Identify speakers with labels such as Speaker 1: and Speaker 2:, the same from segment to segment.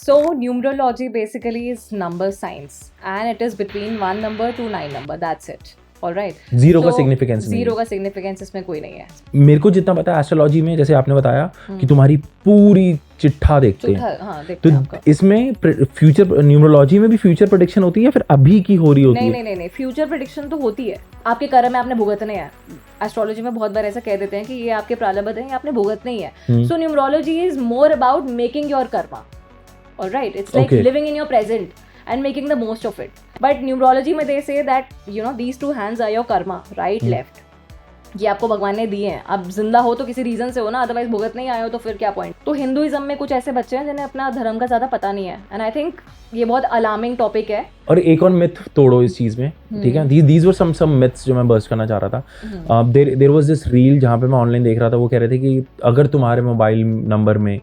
Speaker 1: So numerology basically is number science and it is between 1 number to 9 number. That's it. All right.
Speaker 2: Zero का significance नहीं
Speaker 1: zero का significance इसमें कोई नहीं है.
Speaker 2: मेरे को जितना पता है एस्ट्रोलॉजी में, जैसे आपने बताया कि तुम्हारी पूरी चिट्ठा देखते हैं.
Speaker 1: हाँ, देखते
Speaker 2: तो
Speaker 1: हैं आपका.
Speaker 2: इसमें फ्यूचर न्यूमरोलॉजी में भी फ्यूचर प्रेडिक्शन होती है या फिर अभी की हो रही होती है?
Speaker 1: नहीं, फ्यूचर प्रेडिक्शन तो होती है. आपके कर्म में आपने भुगतने हैं. एस्ट्रोलॉजी में बहुत बार ऐसा कह देते हैं कि ये आपके प्रारब्ध हैं, ये आपने भुगतने ही है. So numerology is more about making your karma. Alright, it's like living in your present and making the most of it. But numerology में they say that these two hands are your karma, right, left. ये आपको भगवान ने दिए हैं. अब जिंदा हो तो किसी रीजन से हो ना, अदरवाइज भुगत नहीं आए हो तो फिर क्या पॉइंट. तो हिंदुइज्म में कुछ ऐसे बच्चे हैं जिन्हें अपना धर्म का ज्यादा पता नहीं है. एंड आई थिंक ये बहुत अलार्मिंग टॉपिक है.
Speaker 2: और एक और मिथ तोड़ो इस चीज में, ठीक है. दीज वर सम मिथ्स जो मैं बर्स्ट करना चाह रहा था. देयर वाज दिस रील जहाँ पे मैं ऑनलाइन देख रहा था. वो कह रहे थे कि अगर तुम्हारे मोबाइल नंबर में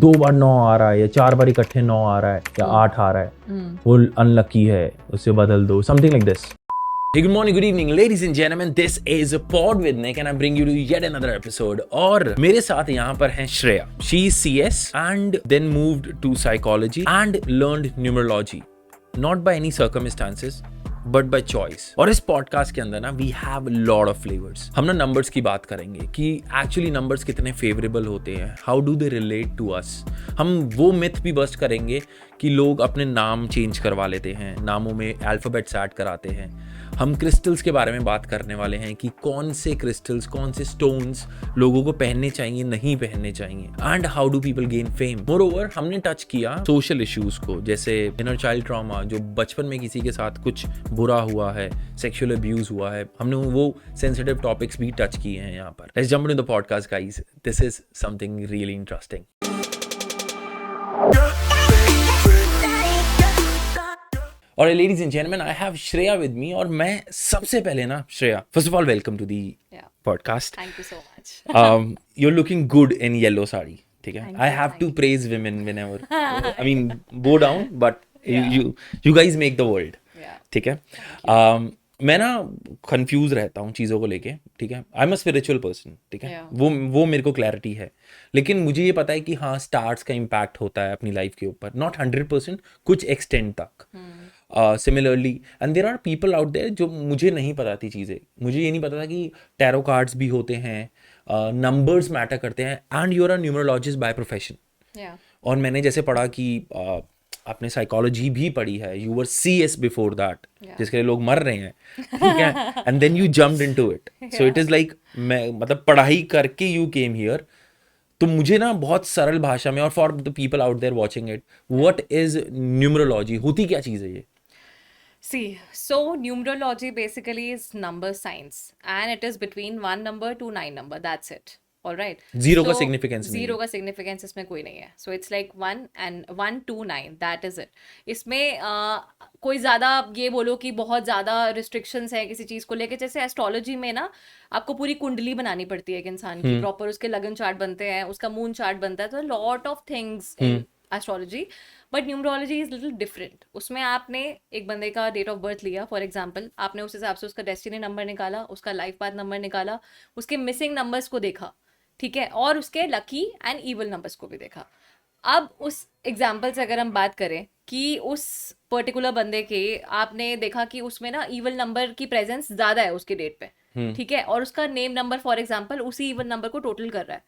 Speaker 2: 2 बार 9 आ रहा है या 4 बार इकट्ठे 9 आ रहा है या 8 आ रहा है, वो अनलकी है, उसे बदल दो. Something like this. Hey, good morning, good evening, ladies and gentlemen. This is Pod with Nick and I bring you to yet another episode. और मेरे साथ यहाँ पर हैं Shreya. She is CS and then moved to psychology and learned numerology. Not by any circumstances, but by choice. और इस podcast के अंदर ना we have a lot of flavors. हम ना नंबर्स की बात करेंगे कि एक्चुअली नंबर्स कितने फेवरेबल होते हैं. How do they relate to us? हम वो मिथ भी बस्ट करेंगे कि लोग अपने नाम चेंज करवा लेते हैं, नामों में अल्फाबेट्स ऐड कराते हैं. हम क्रिस्टल्स के बारे में बात करने वाले हैं कि कौन से क्रिस्टल्स, कौन से स्टोन्स लोगों को पहनने चाहिए, नहीं पहनने चाहिए. And how do people gain fame. Moreover हमने टच किया सोशल इश्यूज को, जैसे इनर चाइल्ड ट्रॉमा, जो बचपन में किसी के साथ कुछ बुरा हुआ है, सेक्सुअल अब्यूज हुआ है. हमने वो सेंसिटिव टॉपिक्स भी टच किए हैं यहाँ पर. Let's jump into the podcast guys. This is something really interesting. और ladies and gentlemen, I have Shreya with me. और मैं सबसे पहले ना Shreya, first of all welcome to the podcast.
Speaker 1: Thank you so much.
Speaker 2: You are looking good in yellow sari, ठीक है. I have to praise women whenever, I mean bow down, but you guys make the world, ठीक है. मैं ना confuse रहता हूँ चीज़ों को लेके, ठीक है. I am a spiritual person, ठीक है. वो मेरे को क्लैरिटी है, लेकिन मुझे ये पता है कि हाँ, स्टार्स का इम्पैक्ट होता है अपनी लाइफ के ऊपर. नॉट 100%, कुछ एक्सटेंड तक. Similarly and there are people out there जो मुझे नहीं पता थी चीज़ें. मुझे ये नहीं पता था कि टैरो कार्ड्स भी होते हैं, नंबर्स मैटर करते हैं. And you are a numerologist by profession. और मैंने जैसे पढ़ा कि आपने साइकोलॉजी भी पढ़ी है. You were CS before that, जिसके लिए लोग मर रहे हैं, ठीक है. And then you jumped into it. So it is like, मैं मतलब पढ़ाई करके यू केम हियर. तो मुझे ना बहुत सरल भाषा में, और for the people out there watching it, what is numerology, होती क्या चीज़ है ये?
Speaker 1: See, so numerology basically is number science and it is between 1 number to 9 number. That's it. All right.
Speaker 2: Zero का सिग्निफिकेंस नहीं.
Speaker 1: जीरो का significance इसमें कोई नहीं है. So it's like 1 and 1 to 9. That is it. इसमें कोई ज़्यादा ये बोलो कि बहुत ज़्यादा रिस्ट्रिक्शंस है किसी चीज़ को लेके. जैसे एस्ट्रोलॉजी में ना आपको पूरी कुंडली बनानी पड़ती है एक इंसान की, प्रॉपर उसके लगन चार्ट बनते हैं, उसका मून चार्ट बनता है. तो lot of things in astrology. But numerology is little different. उसमें आपने एक बंदे का डेट ऑफ बर्थ लिया फॉर एग्जाम्पल, आपने उस हिसाब से उसका डेस्टिनी नंबर निकाला, उसका लाइफ पाथ नंबर निकाला, उसके मिसिंग नंबर्स को देखा, ठीक है, और उसके लकी एंड इवल नंबर्स को भी देखा. अब उस एग्जाम्पल से अगर हम बात करें कि उस पर्टिकुलर बंदे के आपने देखा कि उसमें ना इवल नंबर की प्रेजेंस ज़्यादा है उसके डेट पे, ठीक है, और उसका नेम नंबर फॉर एग्जाम्पल उसी इवल नंबर को टोटल कर रहा है.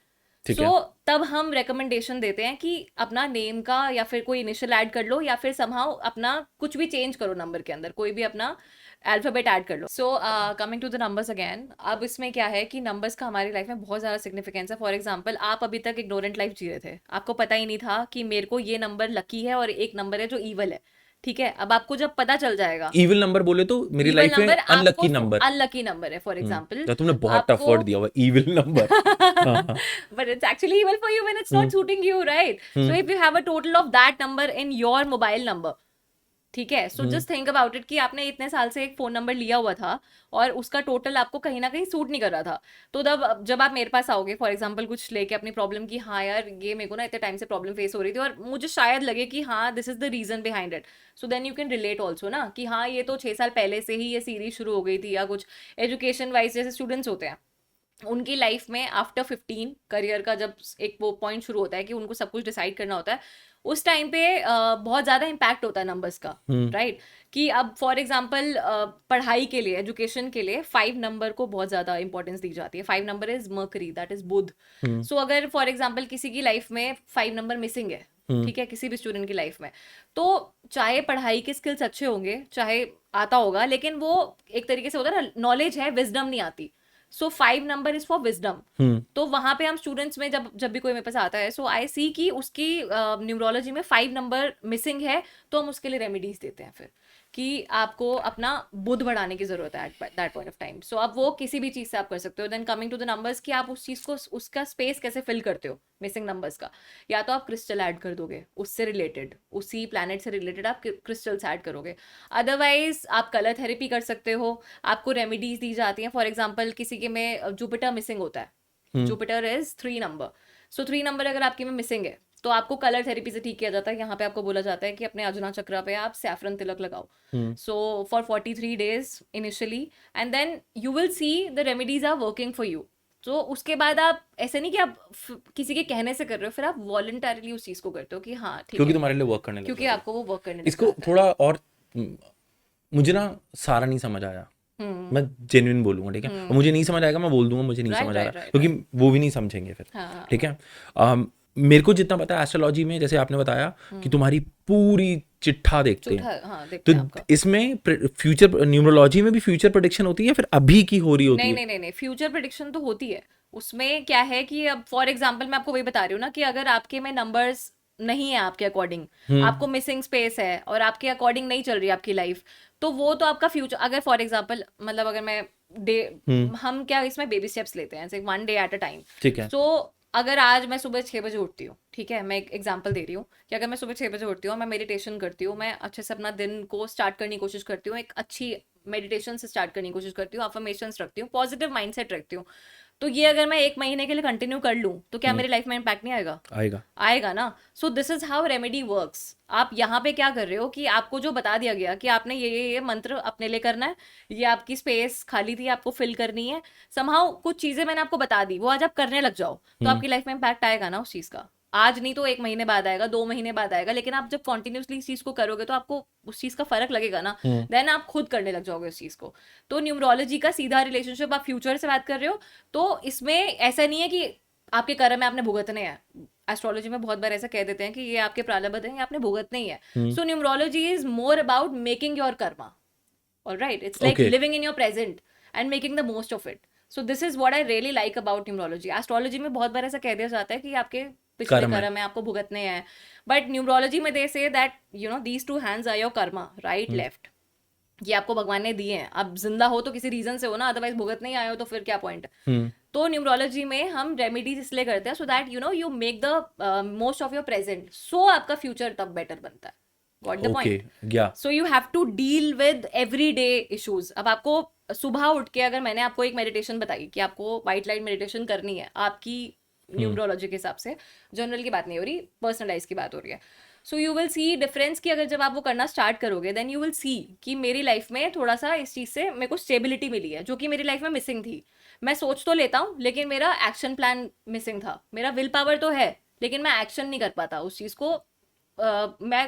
Speaker 1: सो तब हम रिकमेंडेशन देते हैं कि अपना नेम का या फिर कोई इनिशियल ऐड कर लो, या फिर समहाउ अपना कुछ भी चेंज करो नंबर के अंदर, कोई भी अपना अल्फाबेट ऐड कर लो. So coming to the numbers again. अब इसमें क्या है कि नंबर्स का हमारी लाइफ में बहुत ज़्यादा सिग्निफिकेंस है. फॉर एग्जाम्पल, आप अभी तक इग्नोरेंट लाइफ जी रहे थे, आपको पता ही नहीं था कि मेरे को ये नंबर लकी है और एक नंबर है जो ईवल है, ठीक है. अब आपको जब पता चल जाएगा,
Speaker 2: इविल नंबर बोले तो मेरी लाइफ में अनलकी नंबर
Speaker 1: है फॉर एग्जांपल.
Speaker 2: तो तुमने बहुत टफ वर्ड दिया हुआ, evil number.
Speaker 1: But it's actually evil for you when it's not shooting you, right. So if you have a total of that number in your mobile number, ठीक है, so just think about it कि आपने इतने साल से एक phone number लिया हुआ था और उसका टोटल आपको कहीं ना कहीं सूट नहीं कर रहा था. तो जब आप मेरे पास आओगे फॉर एग्जांपल कुछ लेके अपनी प्रॉब्लम की, हाँ यार ये मेरे को ना इतने टाइम से प्रॉब्लम फेस हो रही थी और मुझे शायद लगे कि हाँ this is the reason behind it, so then you can relate also ना कि हाँ ये तो 6 साल पहले से ही ये सीरीज शुरू हो गई थी, या कुछ एजुकेशन वाइज जैसे स्टूडेंट्स होते हैं, उनकी लाइफ में आफ्टर 15 करियर का जब एक वो पॉइंट शुरू होता है कि उनको सब कुछ डिसाइड करना होता है, उस टाइम पे बहुत ज़्यादा इम्पैक्ट होता है नंबर्स का, राइट? कि अब फॉर एग्जांपल पढ़ाई के लिए, एजुकेशन के लिए 5 नंबर को बहुत ज़्यादा इंपॉर्टेंस दी जाती है. 5 number is mercury, that is Budh. So अगर फॉर एग्जांपल किसी की लाइफ में 5 नंबर मिसिंग है, ठीक है, किसी भी स्टूडेंट की लाइफ में, तो चाहे पढ़ाई के स्किल्स अच्छे होंगे, चाहे आता होगा, लेकिन वो एक तरीके से होता है ना, नॉलेज है, विजडम नहीं आती. सो 5 नंबर इज फॉर विजडम. तो वहां पे हम स्टूडेंट्स में जब जब भी कोई मेरे पास आता है, सो आई सी कि उसकी न्यूमरोलॉजी में 5 नंबर मिसिंग है, तो हम उसके लिए रेमेडीज देते हैं फिर कि आपको अपना बुद्ध बढ़ाने की जरूरत है at that point of time. So अब वो किसी भी चीज से आप कर सकते हो. Then coming to the numbers कि आप उस चीज को, उसका स्पेस कैसे फिल करते हो मिसिंग नंबर्स का. या तो आप क्रिस्टल ऐड कर दोगे, उससे रिलेटेड, उसी प्लैनेट से रिलेटेड आप क्रिस्टल्स ऐड करोगे. अदरवाइज आप कलर थेरेपी कर सकते हो. आपको रेमेडीज दी जाती हैं. फॉर एग्जाम्पल किसी के में जुपिटर मिसिंग होता है, Jupiter is 3 number. So 3 number अगर आपके में मिसिंग है, तो आपको कलर थेरेपी से ठीक किया जाता है. यहाँ पे आपको बोला जाता है कि अपने अजूना चक्र पे आप सैफरन तिलक लगाओ. So for 43 days initially, and then you will see the remedies are working for you. तो उसके बाद आप ऐसे नहीं कि आप किसी के कहने से कर रहे हो, फिर आप वॉलंटरली उस चीज को करते हो कि हाँ ठीक
Speaker 2: क्योंकि
Speaker 1: है,
Speaker 2: तुम्हारे लिए वर्क करने लग
Speaker 1: क्योंकि
Speaker 2: जाता है.
Speaker 1: आपको वो वर्क करने
Speaker 2: इसको
Speaker 1: लगता है.
Speaker 2: थोड़ा और मुझे ना सारा नहीं समझ आया. मैं जेन्युइन बोलूंगा, ठीक है, और मुझे नहीं समझ आएगा, मैं बोल दूंगा मुझे नहीं
Speaker 1: Right,
Speaker 2: समझ आ
Speaker 1: right,
Speaker 2: रहा,
Speaker 1: right,
Speaker 2: क्योंकि वो भी नहीं समझेंगे फिर.
Speaker 1: हाँ,
Speaker 2: ठीक है. मेरे को जितना पता है एस्ट्रोलॉजी में, जैसे आपने बताया कि तुम्हारी पूरी चिट्ठा देखते हैं,
Speaker 1: चौथा, हाँ,
Speaker 2: तो
Speaker 1: देखते हैं आपका.
Speaker 2: इसमें फ्यूचर न्यूमरोलॉजी में भी फ्यूचर प्रेडिक्शन होती है, फिर अभी की हो रही होती
Speaker 1: नहीं
Speaker 2: है?
Speaker 1: नहीं नहीं नहीं, फ्यूचर प्रिडिक्शन तो होती है. उसमें क्या है कि अब फॉर एग्जांपल मैं आपको वही बता रही हूँ ना कि अगर आपके में नंबर्स नहीं है आपके अकॉर्डिंग, आपको मिसिंग स्पेस है और आपके अकॉर्डिंग नहीं चल रही आपकी लाइफ, तो वो तो आपका फ्यूचर, अगर फॉर एग्जांपल मतलब अगर मैं डे, हम क्या इसमें बेबी स्टेप्स लेते हैं, जैसे 1 डे एट अ टाइम.
Speaker 2: ठीक है.
Speaker 1: सो अगर आज मैं सुबह 6 बजे उठती हूँ, ठीक है, मैं एक एग्जांपल दे रही हूँ कि अगर मैं सुबह 6 बजे उठती हूँ, मैं मेडिटेशन करती हूँ, मैं अच्छे से अपना दिन को स्टार्ट करने की कोशिश करती हूँ, एक अच्छी मेडिटेशन से स्टार्ट करने की कोशिश करती हूँ, अफर्मेशंस रखती हूँ, पॉजिटिव माइंडसेट रखती हूँ, तो ये अगर मैं 1 महीने के लिए कंटिन्यू कर लूँ, तो क्या मेरी लाइफ में इम्पैक्ट नहीं आएगा?
Speaker 2: आएगा.
Speaker 1: आएगा ना. सो this is how remedy works. आप यहाँ पे क्या कर रहे हो कि आपको जो बता दिया गया कि आपने ये मंत्र अपने लिए करना है, ये आपकी स्पेस खाली थी, आपको फिल करनी है, समहाउ कुछ चीजें मैंने आपको बता दी, वो आज आप करने लग जाओ, तो आपकी लाइफ में इम्पैक्ट आएगा ना उस चीज का. आज नहीं तो 1 महीने बाद आएगा, 2 महीने बाद आएगा, लेकिन आप जब कॉन्टिन्यूसली इस चीज को करोगे तो आपको उस चीज का फर्क लगेगा ना. देन आप खुद करने लग जाओगे उस चीज को. तो न्यूमरोलॉजी का सीधा रिलेशनशिप, आप फ्यूचर से बात कर रहे हो, तो इसमें ऐसा नहीं है कि आपके कर्म में आपने भुगतने हैं. एस्ट्रोलॉजी में बहुत बार ऐसा कह देते हैं कि ये आपके प्रारब्ध हैं, ये आपने भुगतने ही है. So numerology is more about making your karma. Alright, it's like
Speaker 2: Okay.
Speaker 1: living in your present and making the most of it. So this is what I really like about numerology. Astrology में बहुत बार ऐसा कह दिया जाता है कि आपके पिछले
Speaker 2: कर्म है.
Speaker 1: कर्म है, आपको भुगतने हैं. But numerology में they say that you know these 2 hands are your karma, right, left. ये आपको भगवान ने दिए हैं. आप जिंदा हो तो किसी रीजन से हो ना, अदरवाइज भुगत नहीं आए हो तो फिर क्या पॉइंट. तो न्यूमरोलॉजी में हम रेमेडीज इसलिए करते हैं so that you know you make the most of your present, so आपका फ्यूचर तब बेटर बनता है. Got the
Speaker 2: okay.
Speaker 1: Point.
Speaker 2: Yeah.
Speaker 1: So you have to deal with everyday issues. अब आपको सुबह उठ के अगर मैंने आपको एक मेडिटेशन बताई कि आपको व्हाइट लाइट मेडिटेशन करनी है, आपकी न्यूमरोलॉजी के हिसाब से, जनरल की बात नहीं हो रही, पर्सनलाइज की बात हो रही है. So you will C difference कि अगर जब आप वो करना स्टार्ट करोगे, देन यू विल सी कि मेरी लाइफ में थोड़ा सा इस चीज़ से मेरे को स्टेबिलिटी मिली है, जो कि मेरी लाइफ में मिसिंग थी. मैं सोच तो लेता हूँ, लेकिन मेरा एक्शन प्लान मिसिंग था. मेरा विल पावर तो है, लेकिन मैं एक्शन नहीं कर पाता उस चीज़ को. मैं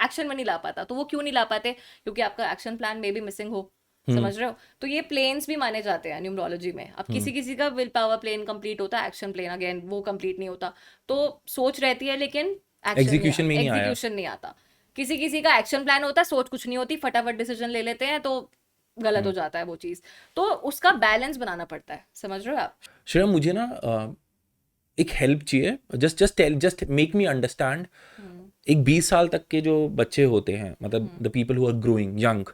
Speaker 1: एक्शन में नहीं ला पाता. तो वो क्यों नहीं ला पाते? क्योंकि आपका action plan may be missing हो. समझ रहे हो? तो ये प्लेन्स भी माने जाते हैं न्यूमरोलॉजी में. अब किसी किसी का विल पावर प्लेन कंप्लीट होता है, एक्शन प्लेन अगेन वो कंप्लीट नहीं होता. तो सोच रहती है लेकिन
Speaker 2: एग्जीक्यूशन में नहीं आया.
Speaker 1: एग्जीक्यूशन नहीं आता. किसी किसी का एक्शन प्लान होता है, सोच कुछ नहीं होती, फटाफट डिसीजन ले लेते हैं, तो गलत हो जाता है वो चीज़. तो उसका बैलेंस बनाना पड़ता है. समझ रहे हो आप?
Speaker 2: श्रेया, मुझे ना एक हेल्प चाहिए. Just make me understand. एक 20 साल तक के जो बच्चे होते हैं, मतलब the people who are growing young,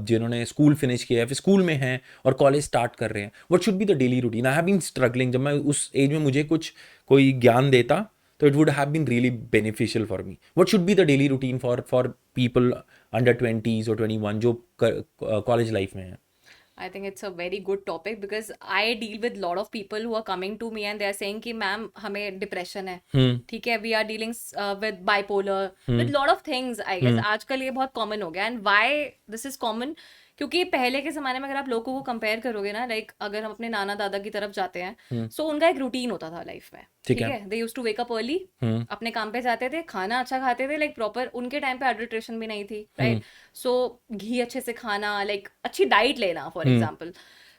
Speaker 2: जिन्होंने स्कूल फिनिश किया है, फिर स्कूल में हैं और कॉलेज स्टार्ट कर रहे हैं, what should be the daily routine? I have been struggling. जब मैं उस एज में मुझे कोई ज्ञान देता तो it would have been really beneficial for me. What should be the daily routine for people under 20s और 21 जो कॉलेज लाइफ में है?
Speaker 1: I think it's a very good topic because I deal with lot of people who are coming to me and they are saying कि ma'am हमें depression है, ठीक है, we are dealing with bipolar, with lot of things I guess. आजकल ये बहुत common हो गया. And why this is common? क्योंकि पहले के ज़माने में अगर आप लोगों को कंपेयर करोगे ना, लाइक अगर हम अपने नाना दादा की तरफ जाते हैं, सो उनका एक रूटीन होता था लाइफ में,
Speaker 2: ठीक
Speaker 1: ठीक
Speaker 2: है।
Speaker 1: है, they use to wake up early, अपने काम पे जाते थे, खाना अच्छा खाते थे, लाइक प्रॉपर, उनके टाइम पे अडल्ट्रेशन भी नहीं थी, राइट, सो घी अच्छे से खाना, लाइक अच्छी डाइट लेना फॉर एग्जाम्पल।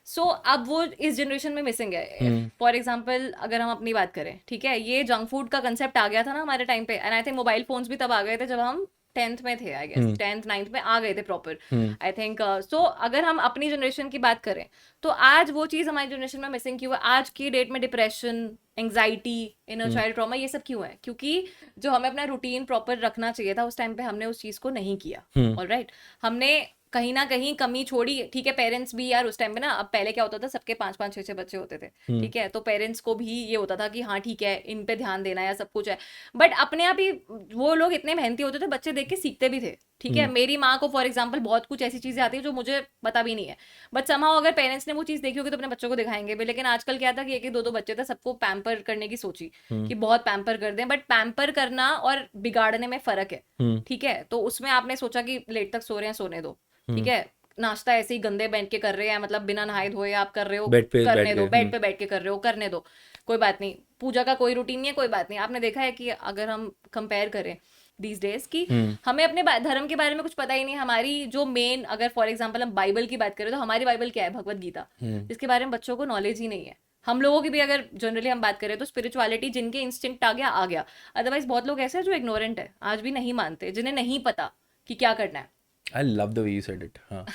Speaker 1: सो अब वो इस जनरेशन में मिसिंग है। फॉर एग्जाम्पल अगर हम अपनी बात करें, ठीक है, ये जंक फूड का कंसेप्ट आ गया था ना हमारे टाइम पे, and I think mobile phones भी तब आ गए थे जब हम 10th में थे, आई गेस 10th 9th में आ गए थे प्रॉपर, आई थिंक। सो अगर हम अपनी जनरेशन की बात करें तो आज वो चीज़ हमारी जनरेशन में मिसिंग क्यों है? आज की डेट में depression, anxiety, inner child trauma, ये सब क्यों है? क्योंकि जो हमें अपना रूटीन प्रॉपर रखना चाहिए था उस टाइम पे, हमने उस चीज़ को नहीं किया। ऑलराइट, हमने कहीं ना कहीं कमी छोड़ी। ठीक है, पेरेंट्स भी यार उस टाइम पे ना, अब पहले क्या होता था, सबके 5 5 6 6 बच्चे होते थे, ठीक है, तो पेरेंट्स को भी ये होता था कि हाँ ठीक है, इन पे ध्यान देना है, सब कुछ है, बट अपने आप ही वो लोग इतने मेहनती होते थे, बच्चे देख के सीखते भी थे, ठीक है। मेरी माँ को फॉर एग्जाम्पल बहुत कुछ ऐसी चीजें आती है जो मुझे पता भी नहीं है, बट समहाउ अगर पेरेंट्स ने वो चीज देखी होगी तो अपने बच्चों को दिखाएंगे भी। लेकिन आजकल क्या था कि एक एक दो दो बच्चे थे, सबको पैम्पर करने की सोची कि बहुत पैम्पर कर दें, बट पैम्पर करना और बिगाड़ने में फर्क है, ठीक है। तो उसमें आपने सोचा कि लेट तक सो रहे हैं, सोने दो, ठीक है, नाश्ता ऐसे ही गंदे बैठ के कर रहे हैं, मतलब बिना नहाए धोए आप कर रहे हो,
Speaker 2: बेड पे
Speaker 1: करने
Speaker 2: बैठ
Speaker 1: दो,
Speaker 2: के
Speaker 1: बेड पे बैठ के कर रहे हो, करने दो, कोई बात नहीं। पूजा का कोई रूटीन नहीं है, कोई बात नहीं। आपने देखा है कि अगर हम कंपेयर करें दीज डेज की, हमें अपने धर्म के बारे में कुछ पता ही नहीं। हमारी जो मेन, अगर फॉर एग्जाम्पल हम बाइबल की बात करें तो हमारी बाइबल क्या है? भगवत गीता, जिसके बारे में बच्चों को नॉलेज ही नहीं है। हम लोगों की भी अगर जनरली हम बात करें तो स्पिरिचुअलिटी जिनके इंस्टिंक्ट आ गया। अदरवाइज बहुत लोग ऐसे हैं जो इग्नोरेंट है, आज भी नहीं मानते, जिन्हें नहीं पता कि क्या करना है।
Speaker 2: I love the way you said it. हाँ,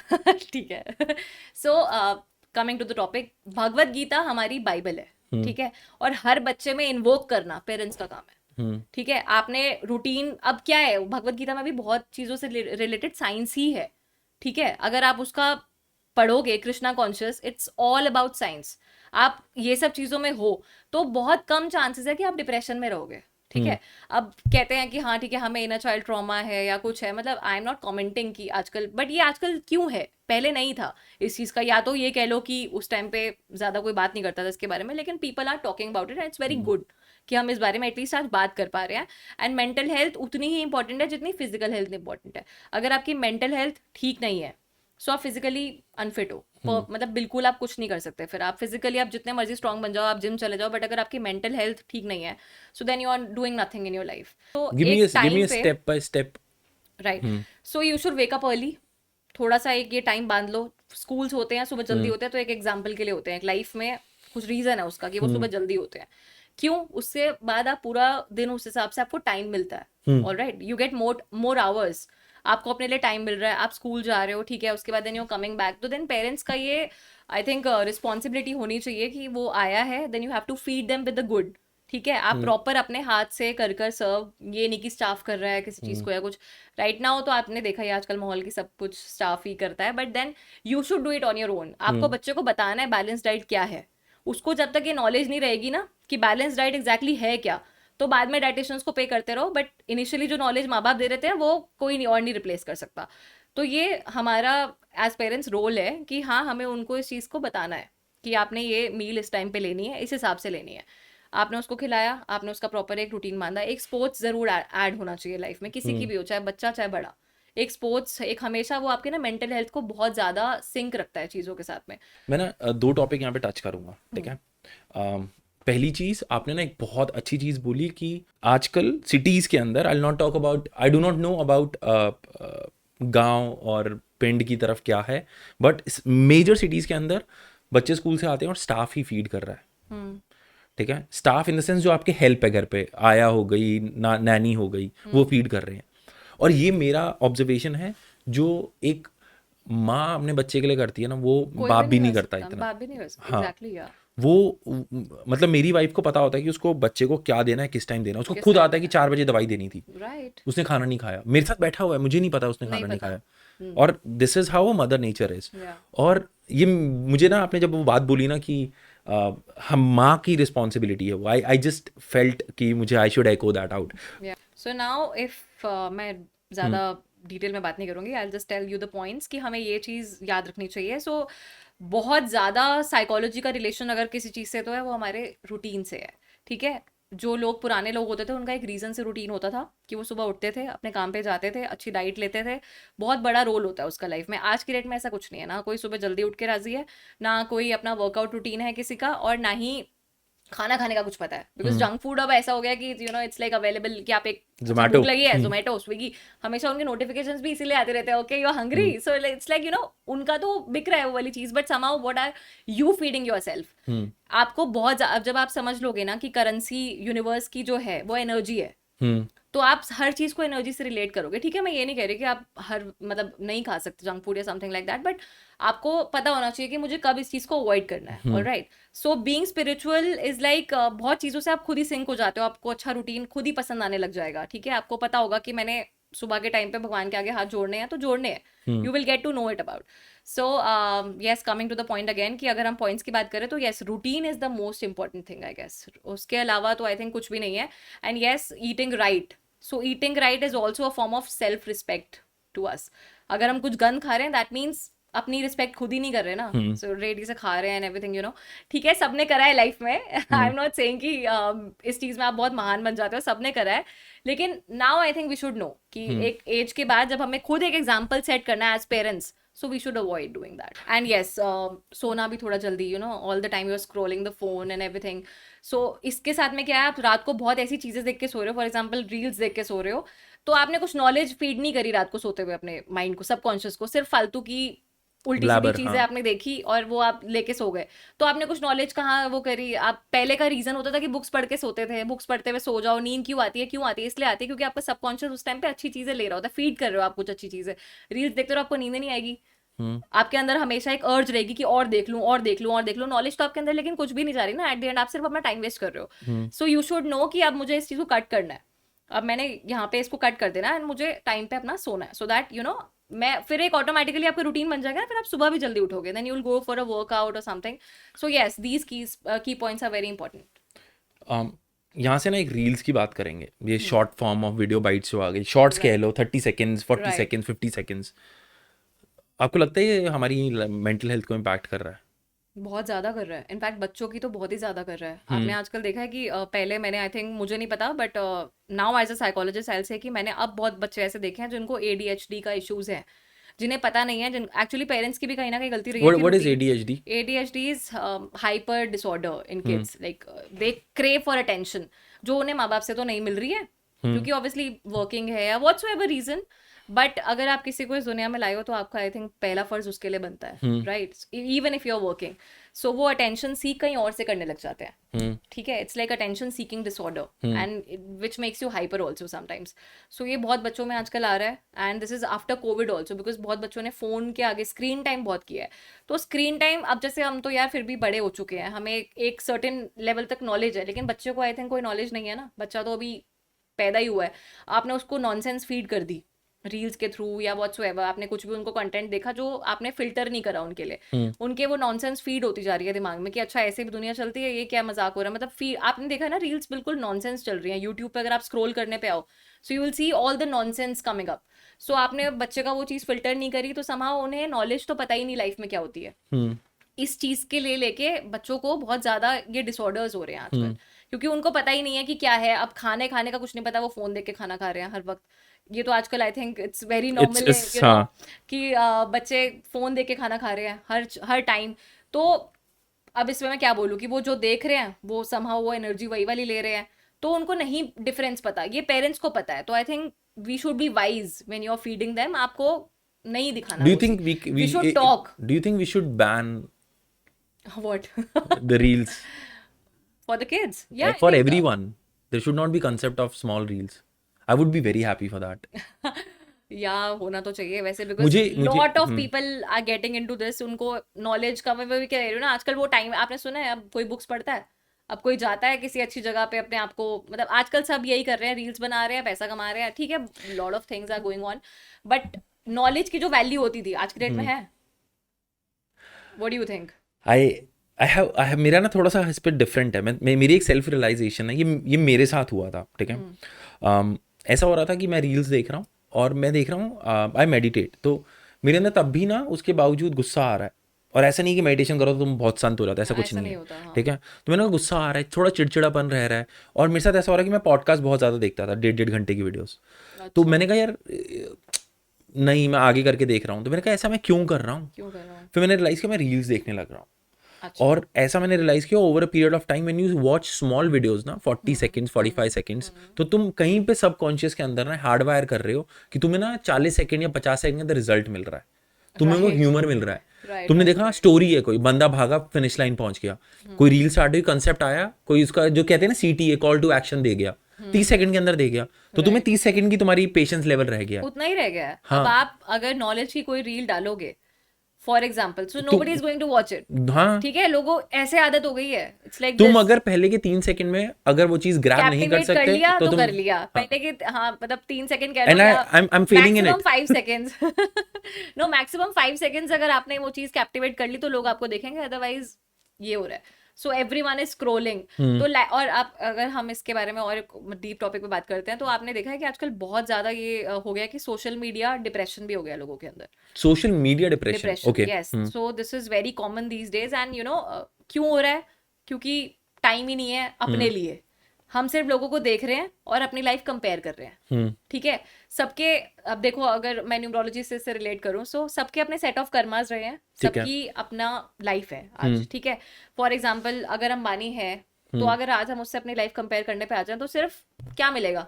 Speaker 1: ठीक है। So coming to the topic, Bhagavad Gita हमारी बाइबल है, ठीक है, और हर बच्चे में इन्वोक करना पेरेंट्स का काम है, ठीक है। आपने रूटीन, अब क्या है, भगवत गीता में भी बहुत चीजों से रिलेटेड साइंस ही है, ठीक है। अगर आप उसका पढ़ोगे, Krishna conscious, it's all about science. आप ये सब चीजों में हो तो बहुत कम चांसेस है कि आप डिप्रेशन में रहोगे, ठीक है। अब कहते हैं कि हाँ ठीक है, हमें इनर चाइल्ड ट्रॉमा है या कुछ है, मतलब आई एम नॉट कमेंटिंग कि आजकल, बट ये आजकल क्यों है, पहले नहीं था इस चीज़ का। या तो ये कह लो कि उस टाइम पे ज़्यादा कोई बात नहीं करता था इसके बारे में, लेकिन people are talking about it, and it's very good कि हम इस बारे में एटलीस्ट आज बात कर पा रहे हैं। एंड मेंटल हेल्थ उतनी ही इंपॉर्टेंट है जितनी फिजिकल हेल्थ इंपॉर्टेंट है। अगर आपकी मेंटल हेल्थ ठीक नहीं है सो आप फिजिकली अनफिट हो, मतलब बिल्कुल आप कुछ नहीं कर सकते। फिर आप फिजिकली आप जितने मर्जी स्ट्रांग बन जाओ, आप जिम चले जाओ, बट अगर आपकी मेंटल हेल्थ ठीक नहीं है so then you are doing nothing in your life. तो एक
Speaker 2: give me
Speaker 1: time
Speaker 2: a
Speaker 1: pay,
Speaker 2: step by step.
Speaker 1: Right, so you should wake up early. थोड़ा सा एक ये टाइम बांध लो। स्कूल्स होते हैं सुबह जल्दी होते हैं, तो एक एग्जाम्पल के लिए होते हैं, एक लाइफ में कुछ रीजन है उसका कि वो सुबह जल्दी होते हैं। क्यों? उससे बाद आप पूरा दिन उस हिसाब से आपको टाइम मिलता है, alright, you get more hours, आपको अपने लिए टाइम मिल रहा है, आप स्कूल जा रहे हो, ठीक है, उसके बाद देन यू कमिंग बैक, तो देन पेरेंट्स का ये आई थिंक रिस्पॉन्सिबिलिटी होनी चाहिए कि वो आया है, then you have to feed them with the good, ठीक है। आप प्रॉपर अपने हाथ से कर कर सर्व, ये नहीं कि स्टाफ कर रहा है किसी चीज को या कुछ। राइट नाउ तो आपने देखा ही आजकल माहौल की सब कुछ स्टाफ ही करता है, but then you should do it on your own. आपको बच्चे को बताना है बैलेंस डाइट क्या है। उसको जब तक ये नॉलेज नहीं रहेगी ना कि बैलेंस डाइट एग्जैक्टली है क्या, तो बाद में डाइटिशियंस को पे करते रहो, बट इनिशियली जो नॉलेज माँ बाप दे रहे थे वो कोई नहीं और नहीं रिप्लेस कर सकता। तो ये हमारा एज पेरेंट्स रोल है कि हाँ, हमें उनको इस चीज़ को बताना है कि आपने ये मील इस टाइम पे लेनी है, इस हिसाब से लेनी है। आपने उसको खिलाया, आपने उसका प्रॉपर एक रूटीन बांधा। एक स्पोर्ट्स जरूर ऐड होना चाहिए लाइफ में, किसी की भी हो, चाहे बच्चा चाहे बड़ा। एक स्पोर्ट्स, एक हमेशा वो आपके ना मेंटल हेल्थ को बहुत ज़्यादा सिंक रखता है चीज़ों के साथ में।
Speaker 2: मैं ना दो टॉपिक यहाँ पे टच करूंगा, ठीक है। पहली चीज, आपने ना एक बहुत अच्छी चीज बोली कि आजकल सिटीज के अंदर, I not talk about, I do not know about गांव और पिंड की तरफ क्या है, बट मेजर सिटीज के अंदर बच्चे स्कूल से आते हैं और स्टाफ ही फीड कर रहा है, ठीक है। स्टाफ इन द सेंस जो आपके हेल्प है, घर पे आया हो गई, नैनी हो गई, वो फीड कर रहे हैं। और ये मेरा ऑब्जर्वेशन है, जो एक माँ अपने बच्चे के लिए करती है ना, वो बाप भी नहीं करता इतना।
Speaker 1: बाप भी नहीं कर सकता,
Speaker 2: हाँ,
Speaker 1: एग्जैक्टली यार।
Speaker 2: वो मतलब मेरी वाइफ को पता होता है कि उसको बच्चे को क्या देना है, किस टाइम देना है। उसको
Speaker 1: किस
Speaker 2: खुद
Speaker 1: time
Speaker 2: आता है कि 4 बजे दवाई देनी थी,
Speaker 1: राइट,
Speaker 2: उसने खाना नहीं खाया, मेरे साथ बैठा हुआ है, मुझे नहीं पता उसने
Speaker 1: नहीं
Speaker 2: खाना नहीं
Speaker 1: पता।
Speaker 2: खाया। और this is how mother nature is.
Speaker 1: या
Speaker 2: और ये मुझे ना, आपने जब वो बात बोली ना कि हम माँ की रिस्पॉन्सिबिलिटी है, वो आई जस्ट फेल्ट कि मुझे I should echo that out.
Speaker 1: So now if मैं ज़्यादा डिटेल में बात नहीं करूँगी, I just tell you the points कि हमें ये चीज़ याद रखनी चाहिए। सो बहुत ज़्यादा साइकोलॉजी का रिलेशन अगर किसी चीज़ से तो है वो हमारे रूटीन से है, ठीक है। जो लोग पुराने लोग होते थे उनका एक रीज़न से रूटीन होता था कि वो सुबह उठते थे, अपने काम पे जाते थे, अच्छी डाइट लेते थे। बहुत बड़ा रोल होता है उसका लाइफ में। आज की डेट में ऐसा कुछ नहीं है, ना कोई सुबह जल्दी उठ के राजी है, ना कोई अपना वर्कआउट रूटीन है किसी का, और ना ही खाना खाने का कुछ पता है। बिकॉज जंक फूड अब ऐसा हो गया कि इट्स लाइक अवेलेबल कि आप एक अच्छा
Speaker 2: जोमेटो।
Speaker 1: भूख लगी है, जोमेटो, स्विगी, हमेशा उनके नोटिफिकेशंस भी इसीलिए आते रहते हैं, okay you are hungry, so it's like उनका तो बिक रहा है वो वाली चीज, but somehow what are you feeding yourself. आपको बहुत अब जब आप समझ लोगे ना कि करेंसी यूनिवर्स की जो है वो एनर्जी है, तो आप हर चीज को एनर्जी से रिलेट करोगे। ठीक है, मैं ये नहीं कह रही कि आप हर मतलब नहीं खा सकते जंक फूड या समथिंग लाइक दैट, बट आपको पता होना चाहिए कि मुझे कब इस चीज को अवॉइड करना है। Alright, so being spiritual is like बहुत चीजों से आप खुद ही सिंक हो जाते हो, आपको अच्छा रूटीन खुद ही पसंद आने लग जाएगा। ठीक है, आपको पता होगा कि मैंने सुबह के टाइम पे भगवान के आगे हाथ जोड़ने हैं तो जोड़ने हैं, you will get to know it about. So yes, coming to the point again कि अगर हम पॉइंट्स की बात करें तो yes, routine is the most important thing I guess. उसके अलावा तो आई थिंक कुछ भी नहीं है। And yes, eating right, so eating right is also a form of self respect to us. अगर हम कुछ गंद खा रहे हैं दैट मीन्स अपनी रिस्पेक्ट खुद ही नहीं कर रहे ना, सो रेडी से खा रहे हैं एंड एवरीथिंग ठीक है, सबने करा है लाइफ में। आई एम नॉट सेइंग कि इस चीज में आप बहुत महान बन जाते हो, सबने करा है। लेकिन now I think we should know कि एक एज के बाद जब हमें खुद एक एग्जाम्पल सेट करना है as parents, so we should avoid doing that. And yes, सोना भी थोड़ा जल्दी, all the time you're scrolling the phone and everything. So इसके साथ में क्या है, आप रात को बहुत ऐसी चीजें देख के सो रहे हो, फॉर एग्जाम्पल रील्स देख के सो रहे हो, तो आपने कुछ नॉलेज फीड नहीं करी रात को सोते हुए अपने माइंड को, सबकॉन्शियस को, सिर्फ फालतू की उल्टी सीधी
Speaker 2: ब्लैबर,
Speaker 1: चीजें
Speaker 2: हाँ।
Speaker 1: आपने देखी और वो आप लेके सो गए, तो आपने कुछ नॉलेज कहाँ वो करी। आप पहले का रीजन होता था कि बुक्स पढ़ के सोते थे, बुक्स पढ़ते हुए सो जाओ, नींद क्यों आती है, क्यों आती है, इसलिए आती है क्योंकि आपका सबकॉन्शियस उस टाइम पे अच्छी चीजें ले रहा होता है, फीड कर रहे हो आप कुछ अच्छी चीजें। रील्स देखते रहो, आपको नींद नहीं आएगी, आपके अंदर हमेशा एक अर्ज रहेगी कि और देख लूं और देख लूं और देख लूं, नॉलेज तो आपके अंदर लेकिन कुछ भी नहीं जा रही ना, एट द एंड आप सिर्फ अपना टाइम वेस्ट कर रहे हो। सो यू शुड नो कि अब मुझे इस चीज को कट करना है, अब मैंने यहाँ पे इसको कट कर देना है एंड मुझे टाइम पे अपना सोना है, सो दैट मैं फिर एक ऑटोमेटिकली आपका रूटीन बन जाएगा ना, फिर आप सुबह भी जल्दी उठोगे, then you will go for a workout और something. So yes, these key points are very important.
Speaker 2: यहाँ से ना एक रील्स की बात करेंगे, ये short form of video bites जो आ गई, शॉर्ट्स कह लो, 30 सेकेंड्स, 40
Speaker 1: Right.
Speaker 2: Seconds, 50 seconds. आपको लगता है ये हमारी मेंटल हेल्थ को इम्पैक्ट कर रहा है?
Speaker 1: बहुत ज़्यादा कर रहा है, इनफैक्ट बच्चों की तो बहुत ही ज़्यादा कर रहा है। आपने आजकल देखा है कि पहले मैंने आई थिंक, मुझे नहीं पता, but now as a psychologist I say कि मैंने अब बहुत बच्चे ऐसे देखे हैं जिनको ADHD का इश्यूज है, जिन्हें पता नहीं है, जिन एक्चुअली पेरेंट्स की भी कहीं ना कहीं गलती रही है कि
Speaker 2: what is
Speaker 1: routine-
Speaker 2: ADHD?
Speaker 1: ADHD is hyper disorder in kids, like they crave for attention जो उन्हें माँ बाप से तो नहीं मिल रही है, क्योंकि ऑब्वियसली वर्किंग है या व्हाट्सएवर रीजन, बट अगर आप किसी को इस दुनिया में लाए हो तो आपका आई थिंक पहला फर्ज उसके लिए बनता है, right, even if you are working. So वो अटेंशन सीख कहीं और से करने लग जाते हैं। ठीक है, it's like attention seeking disorder and which makes you hyper also sometimes. So ये बहुत बच्चों में आजकल आ रहा है and this is after covid also, because बहुत बच्चों ने फोन के आगे स्क्रीन टाइम बहुत किया है। तो स्क्रीन टाइम, अब जैसे हम तो यार फिर भी बड़े हो चुके हैं, हमें एक सर्टेन लेवल तक नॉलेज है, लेकिन बच्चों को आई थिंक कोई नॉलेज नहीं है ना, बच्चा तो अभी पैदा ही हुआ है, आपने उसको नॉनसेंस फीड कर दी रील्स के थ्रू या व्हाट्सएवर, आपने कुछ भी उनको कंटेंट देखा जो आपने फिल्टर नहीं करा उनके लिए, उनके वो नॉनसेंस फीड होती जा रही है दिमाग में कि अच्छा ऐसे भी दुनिया चलती है, ये क्या मजाक हो रहा है, मतलब फीड आपने देखा ना, रील्स बिल्कुल नॉनसेंस चल रही है यूट्यूब पे, अगर आप स्क्रॉल करने पे आओ so you will see all the nonsense coming up. So आपने बच्चे का वो चीज़ फिल्टर नहीं करी तो समहाउ उन्हें नॉलेज तो पता ही नहीं लाइफ में क्या होती है। इस चीज के लिए लेके बच्चों को बहुत ज्यादा ये डिसऑर्डर्स हो रहे हैं आजकल, क्योंकि उनको पता ही नहीं है कि क्या है, अब खाने का कुछ नहीं पता, वो फोन देख के खाना खा रहे हैं हर वक्त। ये तो आजकल I think it's very normal कि बच्चे फोन देख के खाना खा रहे हैं हर टाइम। तो अब इसमें मैं क्या बोलूँ कि वो जो देख रहे हैं वो समहाउ वो एनर्जी वही वाली ले रहे हैं, तो उनको नहीं डिफरेंस पता, ये पेरेंट्स को पता है। तो I think we should be wise when you are feeding them, आपको नहीं दिखाना।
Speaker 2: Do you think
Speaker 1: we should talk.
Speaker 2: do you think we should ban
Speaker 1: What?
Speaker 2: the reels?
Speaker 1: For the kids? Yeah,
Speaker 2: Like for everyone, there should not be concept of small reels. I would be very happy for that.
Speaker 1: या होना तो चाहिए वैसे, because
Speaker 2: मुझे
Speaker 1: lot of people are getting into this, उनको knowledge का, मैं भी कह रही हूँ ना, आजकल वो टाइम आपने सुना है, अब कोई बुक्स पढ़ता है, अब कोई जाता है किसी अच्छी जगह पे अपने आप को, मतलब आजकल सब यही कर रहे हैं, रील्स बना रहे हैं, पैसा कमा रहे हैं, ठीक है, lot of things are going on, but knowledge की जो वैल्यू होती थी आज की डेट में है। What do you think?
Speaker 2: I have मेरा ना थोड़ा सा इस पे डिफरेंट है। मेरी एक सेल्फ रियलाइजेशन है, ये मेरे साथ हुआ था, ठीक है। ऐसा हो रहा था कि मैं रील्स देख रहा हूँ और मैं देख रहा हूँ, आई मेडिटेट, तो मेरे अंदर तब भी ना उसके बावजूद गुस्सा आ रहा है और ऐसा नहीं कि मेडिटेशन करो तो तुम बहुत शांत हो जाते, ऐसा
Speaker 1: हाँ,
Speaker 2: कुछ
Speaker 1: ऐसा
Speaker 2: नहीं
Speaker 1: नहीं
Speaker 2: है,
Speaker 1: होता। हाँ,
Speaker 2: ठीक है। तो मैंने कहा गुस्सा आ रहा है, थोड़ा चिड़चिड़ापन रह रहा है, और मेरे साथ ऐसा हो रहा है कि मैं पॉडकास्ट बहुत ज़्यादा देखता था, 1.5 घंटे की वीडियोस। तो
Speaker 1: अच्छा,
Speaker 2: मैंने कहा यार नहीं, मैं आगे करके देख रहा हूँ, तो मैंने कहा ऐसा मैं क्यों कर रहा हूँ।
Speaker 1: क्यों कर रहा हूँ?
Speaker 2: फिर मैंने रियलाइज़ किया मैं रील्स देखने लग रहा हूँ।
Speaker 1: अच्छा।
Speaker 2: और ऐसा मैंने रियलाइज़ किया over a period of time when you watch small videos ना 40 सेकंड्स 45 सेकंड्स, तो तुम कहीं पे सबकॉन्शियस के अंदर ना हार्ड वायर कर रहे हो कि तुम्हें ना 40 सेकंड या 50 सेकंड के अंदर रिजल्ट मिल रहा है, तुम्हें वो
Speaker 1: राइट,
Speaker 2: ह्यूमर मिल रहा है।
Speaker 1: राइट,
Speaker 2: तुमने
Speaker 1: राइट,
Speaker 2: देखा
Speaker 1: राइट।
Speaker 2: स्टोरी है, कोई बंदा भागा फिनिश लाइन पहुंच गया, कोई रील स्टार्ट हुई, कंसेप्ट आया, कोई उसका जो कहते हैं ना CTA कॉल टू एक्शन दे गया, 30 सेकंड के अंदर दे गया, तो तुम्हें
Speaker 1: राइट,
Speaker 2: 30 सेकंड की तुम्हारी पेशेंस लेवल रह गया।
Speaker 1: उतना ही रह गया है। अब
Speaker 2: हाँ।
Speaker 1: आप अगर नॉलेज की कोई रील डालोगे, फॉर एग्जाम्पल, सो
Speaker 2: तो
Speaker 1: nobody is going to watch it.
Speaker 2: हाँ,
Speaker 1: ठीक है, लोगों ऐसे आदत हो गई है, इट्स लाइक
Speaker 2: तुम
Speaker 1: दिस।
Speaker 2: अगर पहले के 3 सेकंड में अगर वो चीज ग्रैब नहीं कर
Speaker 1: कैप्टिवेट कर
Speaker 2: सकते
Speaker 1: लिया
Speaker 2: तो
Speaker 1: तो
Speaker 2: तुम,
Speaker 1: कर लिया
Speaker 2: हाँ,
Speaker 1: पहले के। हाँ, मतलब 3 सेकंड कह लो
Speaker 2: एंड
Speaker 1: या
Speaker 2: I am failing in
Speaker 1: maximum
Speaker 2: it.
Speaker 1: 5 seconds. No, maximum 5 seconds अगर आपने वो चीज कैप्टिवेट कर ली तो लोग आपको देखेंगे, अदरवाइज ये हो रहा है। So every one is scrolling. तो और आप अगर हम इसके बारे में और डीप टॉपिक पे बात करते हैं, तो आपने देखा है कि आजकल बहुत ज्यादा ये हो गया कि सोशल मीडिया डिप्रेशन भी हो गया लोगों के अंदर।
Speaker 2: Social media depression,
Speaker 1: depression,
Speaker 2: okay.
Speaker 1: Yes. So this is very common these days, and क्यों हो रहा है? क्योंकि टाइम ही नहीं है अपने लिए। हम सिर्फ लोगों को देख रहे हैं और अपनी लाइफ कंपेयर कर रहे हैं। ठीक है, सबके, अब देखो, अगर मैं न्यूमरोलॉजी से रिलेट करूं, सो सबके अपने सेट ऑफ कर्मास रहे हैं,
Speaker 2: ठीक है।
Speaker 1: सबकी अपना लाइफ है आज। ठीक है, फॉर एग्जाम्पल अगर अंबानी है, तो अगर आज हम उससे अपनी लाइफ कंपेयर करने पे आ जाएं, तो सिर्फ क्या मिलेगा?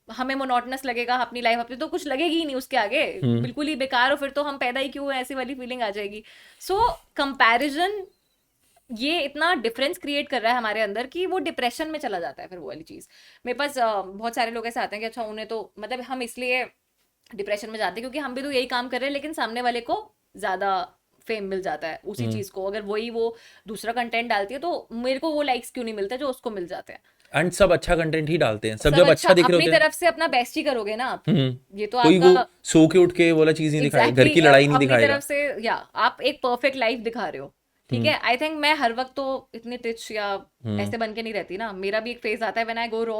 Speaker 1: हमें मोनोटनस लगेगा अपनी लाइफ, अपनी तो कुछ लगेगी ही नहीं उसके आगे, बिल्कुल ही बेकार हो, फिर तो हम पैदा ही क्यों हैं, ऐसी वाली फीलिंग आ जाएगी। सो कंपैरिजन ये इतना डिफरेंस क्रिएट कर रहा है हमारे अंदर कि वो डिप्रेशन में चला जाता है फिर वो वाली चीज। मेरे पास बहुत सारे लोग ऐसे आते हैं कि अच्छा, उन्हें तो मतलब हम इसलिए डिप्रेशन में जाते हैं क्योंकि हम भी तो यही काम कर रहे हैं, लेकिन सामने वाले को ज्यादा फेम मिल जाता है उसी चीज को। अगर वही वो दूसरा कंटेंट डालती है तो मेरे को वो लाइक्स क्यों नहीं मिलते जो उसको मिल जाते हैं?
Speaker 2: एंड सब अच्छा कंटेंट ही डालते हैं, सब
Speaker 1: सब
Speaker 2: जब
Speaker 1: अच्छा,
Speaker 2: अच्छा दिख रहे
Speaker 1: अपनी
Speaker 2: होते हैं।
Speaker 1: तरफ से अपना बेस्ट ही करोगे ना आप। ये तो
Speaker 2: कोई वो
Speaker 1: आपका
Speaker 2: सो के उठ के वाला चीज नहीं दिखाएगा, घर की लड़ाई नहीं
Speaker 1: अपनी
Speaker 2: दिखाएगा।
Speaker 1: तरफ से, या आप एक परफेक्ट लाइफ दिखा रहे हो। ठीक है, आई थिंक मैं हर वक्त तो इतनी टिच या ऐसे बन के नहीं रहती ना। मेरा भी एक फेज आता है when I go raw,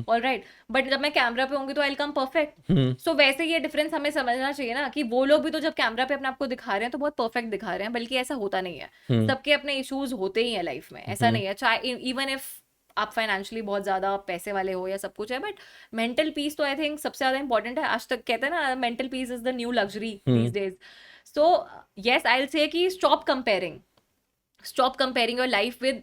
Speaker 1: all right, but जब मैं कैमरा पे होंगी तो आई विल कम परफेक्ट। सो वैसे ये डिफरेंस हमें समझना चाहिए ना, कि वो लोग भी तो जब कैमरा पे अपने आप को दिखा रहे हैं तो बहुत परफेक्ट दिखा रहे हैं, बल्कि ऐसा होता नहीं है। सबके अपने इश्यूज होते ही हैं लाइफ में, ऐसा नहीं है। चाहे इवन इफ आप फाइनेंशियली बहुत ज्यादा पैसे वाले हो या सब कुछ है, बट मेंटल पीस तो आई थिंक सबसे ज्यादा इंपॉर्टेंट है। आज तक कहते हैं ना, mental peace is the new luxury these days. So yes, I will say कि stop comparing your life with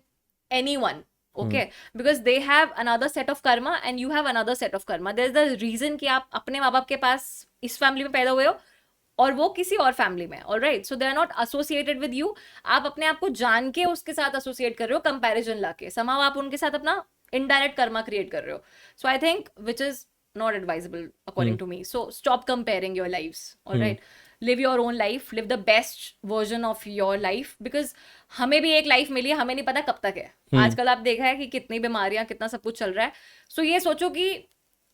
Speaker 1: anyone, okay? Because they have another set of karma and you have another set of karma. There's the reason कि आप अपने माँ बाप के पास इस family में पैदा हुए हो और वो किसी और फैमिली में, alright? So they are not associated with you. आप अपने आप को जान के उसके साथ एसोसिएट कर रहे हो, कंपैरिजन लाके समाव आप उनके साथ अपना इनडायरेक्ट कर्मा क्रिएट कर रहे हो। So I think which is not advisable according to me. So stop comparing your lives, all right? Live your own life, live the best version of your life, because हमें भी एक life मिली है, हमें नहीं पता कब तक है। आजकल आप देखा है कि कितनी बीमारियां, कितना सब कुछ चल रहा है। सो ये सोचो कि